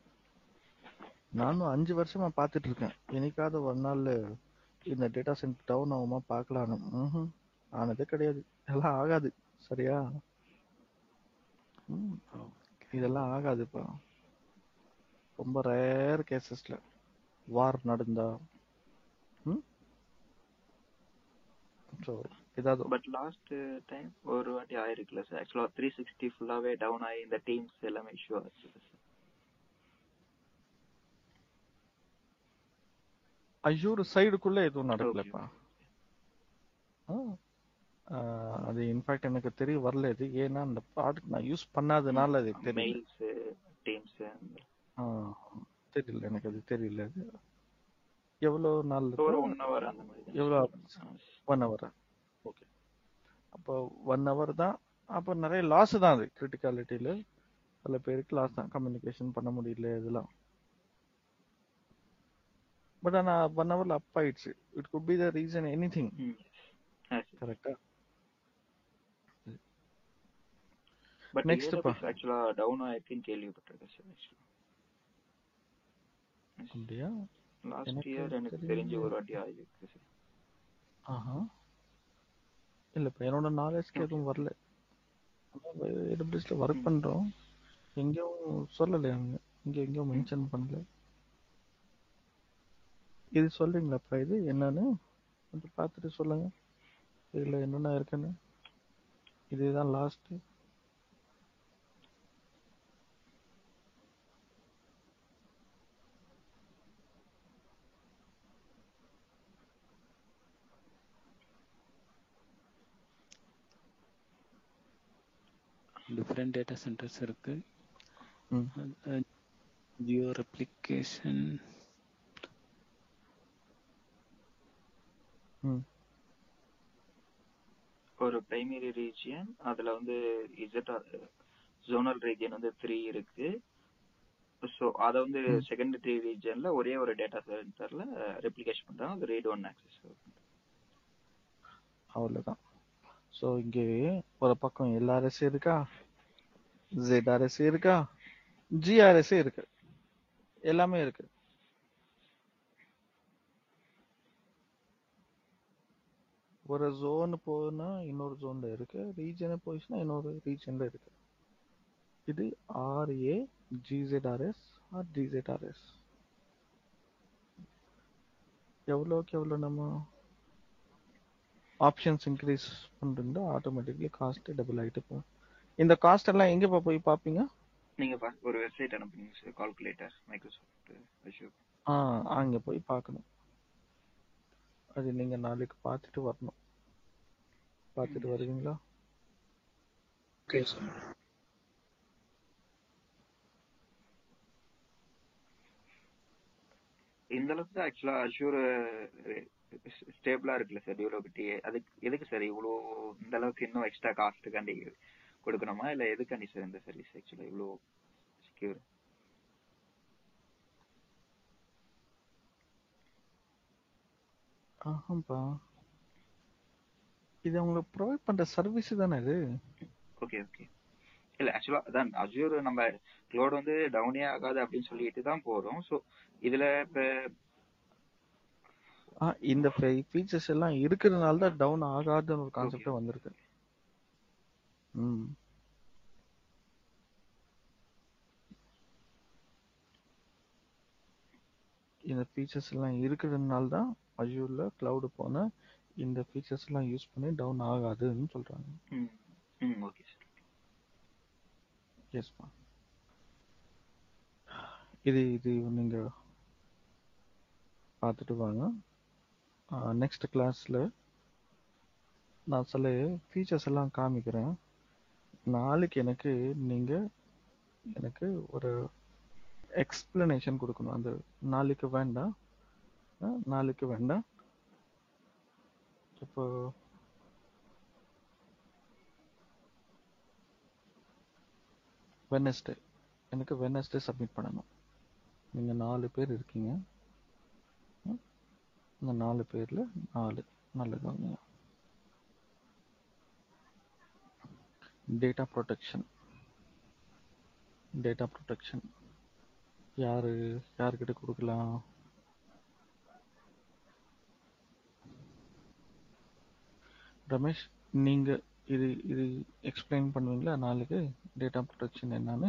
நானும் 5 வருஷமா பார்த்துட்டு இருக்கேன். என்னைக்காவது ஒரு நாள் இந்த டேட்டா சென்டர் டவுன் ஆகுமா பார்க்கலான்னு. ஆனதே கிடையாது. எல்லாம் ஆகாது. சரியா? இதெல்லாம் ஆகாதுப்பா. ரொம்ப ரேர் கேசஸ்ல வார் நடந்தா. பட் லாஸ்ட் டைம் ஒரு வாட்டி ஆயிருக்குல்ல சார். ஆக்சுவலா 360 ஃபுல்லாவே டவுன் ஆகி இந்த டீம்ஸ் எல்லாமே இஷ்யூ ஆச்சு சார். அஜூர் சைடுக்குள்ள எதுவும் நடக்கலப்பா. அது இன்ஃபேக்ட் எனக்கு தெரிய வரல இது. ஏன்னா அந்த ப்ராடக்ட் நான் யூஸ் பண்ணாதனால அது தெரியல. தெரியல எனக்கு, அது தெரியல. அது எவ்வளவு நாள்? ஒரு 1 hour அந்த மாதிரி. எவ்வளவு? 1 hour. ஓகே, அப்போ 1 hour தான். அப்போ நிறைய லாஸ் தான். அது கிரிட்டிகாலிட்டியில பல பேருக்கு லாஸ் தான். கம்யூனிகேஷன் பண்ண முடியல இதெல்லாம். பட் ஆனா 1 hourல அப் ஆயிடுச்சு. It could be the reason anything. கரெக்ட்டா? பட் நெக்ஸ்ட் பா, ஆக்சுவலா டவுன் ஆயிருக்குன்னு கேள்விப்பட்டிருக்கேன் சார். அப்படியா? லாஸ்ட் இயர் எனக்கு தெரிஞ்ச ஒரு வாட்டி ஆயிருக்கு சார். இல்லப்பா, என்னோட நாலேஜ்க்கு எதுவும் வரல. ஏடபிள்யூஎஸ்ல ஒர்க் பண்றோம், எங்கேயும் சொல்லல. இங்க எங்கேயும் மென்ஷன் பண்ணல. இது சொல்றீங்களாப்பா? இது என்னன்னு கொஞ்சம் பார்த்துட்டு சொல்லுங்க. இதுல என்னென்ன இருக்குன்னு. இதுதான் லாஸ்ட். டிஃப்ரெண்ட் டேட்டா சென்டர்ஸ் இருக்கு. ஜியோ ரெப்ளிகேஷன். ஒரு பிரைமரி ரீஜியன், அதுல வந்து ஜோனல் ரீஜியன் வந்து 3 இருக்கு. ஸோ அதை வந்து செகண்டரி ரீஜன்ல ஒரே ஒரு டேட்டா சென்டர்ல ரெப்ளிகேஷன் பண்றாங்க. அது ரீட் ஒன் ஆக்சஸ். அவ்வளவுதான். ஸோ இங்கே ஒரு பக்கம் எல்ஆர்எஸ் இருக்கா, ZRS இருக்கா, GRS இருக்கு, எல்லாமே இருக்கு. ஒரு ஜோன் போனா இன்னொரு ஜோன்ல இருக்கு, ரீஜன் போயிடுச்சுன்னா இன்னொரு ரீஜன்ல இருக்கு. இது RA GZRS ஆர் DZRS. எவ்வளோக்கு எவ்வளோ நம்ம ஆப்ஷன்ஸ் இன்க்ரீஸ் பண்ணிருந்தா ஆட்டோமேட்டிக்லி காஸ்ட் டபுள் ஆகிட்டு போகும். இந்த காஸ்ட் எல்லாம் எங்க போய் பார்ப்பீங்க? நீங்க ஒரு வெப்சைட் அனுப்புங்க சார், கால்குலேட்டர், மைக்ரோசாஃப்ட் அஷ்யூர். அங்க போய் பார்க்கணும். அது நீங்க நாளைக்கு பார்த்துட்டு வரணும். பார்த்துட்டு வருவீங்களா? Okay sir. இந்த அளவுக்கு ஆக்சுவலா அஷூர் ஸ்டேபிளா இருக்குல்ல சார் டியூரபிலிட்டி. அதுக்கு எதுக்கு சார் இவ்வளோ இந்த அளவுக்கு இன்னும் எக்ஸ்ட்ரா காஸ்ட்டுக்காண்டி கொடுக்கணுமா இல்லை எதுக்காண்டி சார் இந்த சர்வீஸ் ஆக்சுவலா இவ்வளோ செக்யூர்? ஆஹாப்பா, இது அவங்க ப்ரொவைட் பண்ற சர்வீஸ் தானே இது. Okay okay. இல்ல ஆக்சுவலா அதான் அஜூர் நம்ம க்ளவுட் வந்து டவுனே ஆகாது அப்படின்னு சொல்லிட்டு தான் போறோம். ஸோ இதுல இப்ப இந்த ஃபீச்சர்ஸ் எல்லாம் இருக்கிறதுனால தான் டவுன் ஆகாதுன்னு ஒரு கான்செப்டே வந்திருக்கு. இந்த ஃபீச்சர்ஸ் எல்லாம் இருக்கிறதுனால தான் அஜூர்ல கிளவுட் போன இந்த ஃபீச்சர்ஸ் எல்லாம் யூஸ் பண்ணி டவுன் ஆகாதுன்னு சொல்றாங்க. Okay sir. எஸ்மா, இது நீங்க பார்த்துட்டு வாங்க. நெக்ஸ்ட் கிளாஸ்ல நான் சில ஃபீச்சர்ஸ் எல்லாம் காமிக்கிறேன். நாளைக்கு எனக்கு ஒரு எக்ஸ்பிளனேஷன் கொடுக்கணும். அந்த நாளைக்கு வேண்டாம், இப்போ வெனஸ்டே எனக்கு வெனஸ்டே சப்மிட் பண்ணணும். நீங்க 4 பேர் இருக்கீங்க. இந்த 4 பேர்ல 4 நல்லதாங்க. டேட்டா ப்ரொடெக்ஷன் யாருக்கிட்ட கொடுக்கலாம்? ரமேஷ், நீங்க இது எக்ஸ்பிளைன் பண்ணுவீங்களா நாளைக்கு? டேட்டா ப்ரொடெக்ஷன் என்னன்னு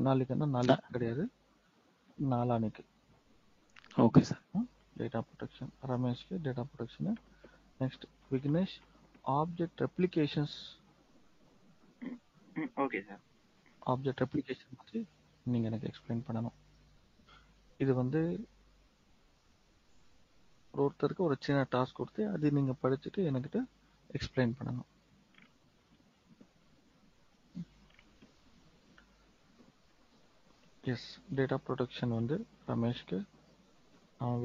நாளைக்கு கிடையாது, நாளானைக்கு. Okay sir. டேட்டா ப்ரொடெக்ஷன் ரமேஷ்க்கு data protection. Next Vignesh, object replications. Okay sir. Object replication பற்றி நீங்க எனக்கு எக்ஸ்பிளைன் பண்ணணும். இது வந்து ஒருத்தருக்கு ஒரு சின்ன டாஸ்க் கொடுத்து அது நீங்க படிச்சுட்டு என்கிட்ட எக்ஸ்பிளைன் பண்ணணும். எஸ், டேட்டா ப்ரொடெக்ஷன் வந்து ரமேஷ்க்கு,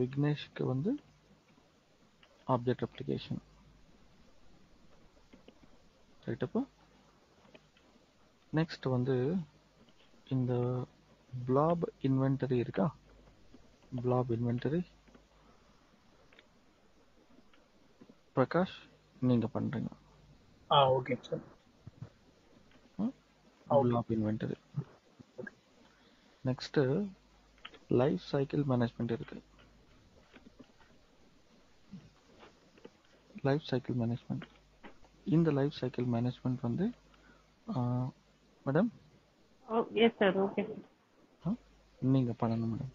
விக்னேஷ்க்கு வந்து ஆப்ஜெக்ட் ரெப்ளிகேஷன். ரைட்டப்பா. நெக்ஸ்ட் வந்து இந்த blob இன்வென்டரி இருக்கா? blob இன்வென்டரி பிரகாஷ் நீங்க பண்றீங்க. Okay sir. blob inventory. Next life cycle management இருக்கு. Life cycle management. இந்த லைஃப் சைக்கிள் மேனேஜ்மெண்ட் வந்து மேடம் எஸ் சார். ஓகே நீங்க பண்ணணும் மேடம்.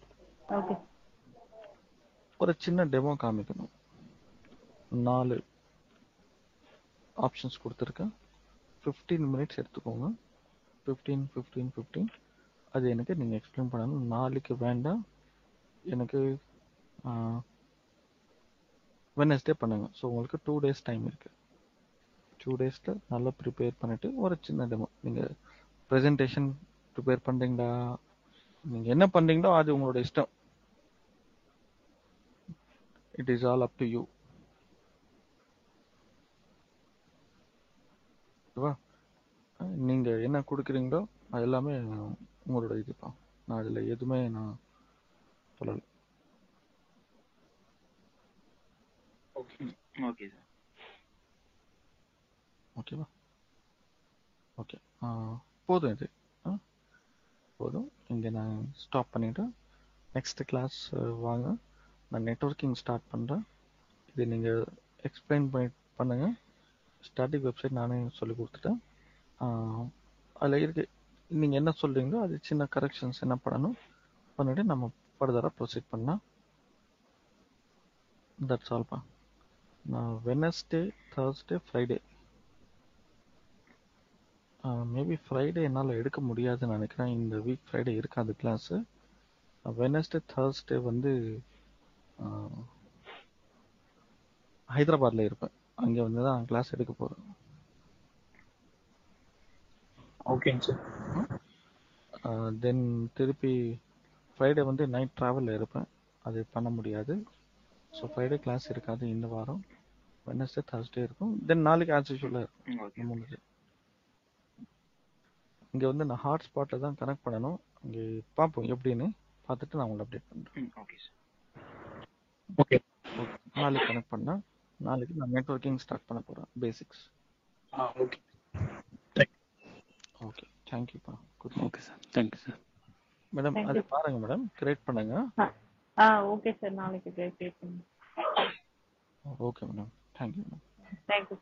ஓகே. ஒரு சின்ன டெமோ காமிக்கணும். 4 ஆப்ஷன்ஸ் கொடுத்துருக்கேன். 15 மினிட்ஸ் எடுத்துக்கோங்க. 15 அது எனக்கு நீங்க எக்ஸ்பிளைன் பண்ணணும். நாளைக்கு வேண்டாம், எனக்கு வெனஸ்டே பண்ணுங்க. ஸோ உங்களுக்கு 2 days டைம் இருக்கு. 2 daysல நல்லா ப்ரிப்பேர் பண்ணிட்டு ஒரு சின்ன டெமோ. நீங்க ப்ரெசன்டேஷன் ப்ரிப்பேர் பண்றீங்களா, நீங்க என்ன பண்றீங்களோ அது உங்களோட இஷ்டம். It is all up to you. நீங்க என்ன கொடுக்குறீங்களோ அது எல்லாமே உங்களோட இதுதான். நான் அதுல எதுவுமே நான் சொல்லல. Okay sir. ஓகேவா? ஓகே, போதும். இது போதும். இங்கே நான் ஸ்டாப் பண்ணிவிட்டு நெக்ஸ்ட் கிளாஸ் வாங்க. நான் நெட்வொர்க்கிங் ஸ்டார்ட் பண்ணுறேன். இது நீங்கள் எக்ஸ்பிளைன் பண்ணுங்க. ஸ்டாட்டிக் வெப்சைட் நானே சொல்லி கொடுத்துட்டேன். அதில் இருக்கு, நீங்கள் என்ன சொல்கிறீங்களோ அது சின்ன கரெக்ஷன்ஸ் என்ன பண்ணணும் பண்ணிவிட்டு நம்ம ஃபர்தராக ப்ரொசீட் பண்ணலாம். தட்ஸ் ஆல்ப்பா. நான் Wednesday, Thursday, Friday, maybe Friday என்னால் எடுக்க முடியாதுன்னு நினைக்கிறேன். இந்த வீக் ஃப்ரைடே இருக்காது கிளாஸு. வெனஸ்டே, தர்ஸ்டே வந்து ஹைதராபாத்தில் இருப்பேன். அங்கே வந்து தான் கிளாஸ் எடுக்க போகிறேன். ஓகேங்க சார். தென் திருப்பி ஃப்ரைடே வந்து நைட் ட்ராவலில் இருப்பேன், அது பண்ண முடியாது. ஸோ ஃப்ரைடே கிளாஸ் இருக்காது இந்த வாரம். வெனஸ்டே Thursday இருக்கும். தென் நாளைக்கு ஆஸ் யூஷுவலாக இருக்கும். ஓகே இந்த 3 day. இங்கே வந்து நான் ஹாட்ஸ்பாட்டில் தான் கனெக்ட் பண்ணணும். இங்கே பார்ப்போம் எப்படின்னு பார்த்துட்டு நான் உங்களை அப்டேட் பண்ணுறேன். Okay sir. ஓகே ஓகே, நாளைக்கு கனெக்ட் பண்ணால் நாளைக்கு நான் நெட்வொர்க்கிங் ஸ்டார்ட் பண்ண போகிறேன், பேசிக்ஸ். ஓகே ஓகே, தேங்க்யூப்பா. Good. Okay sir, thank you sir. Madam Thank அது you. பாருங்க மேடம், கிரியேட் பண்ணுங்க. ஓகே சார், நாளைக்கு ப்ரே பண்ணுங்க. Okay madam, thank you madam. Thank you.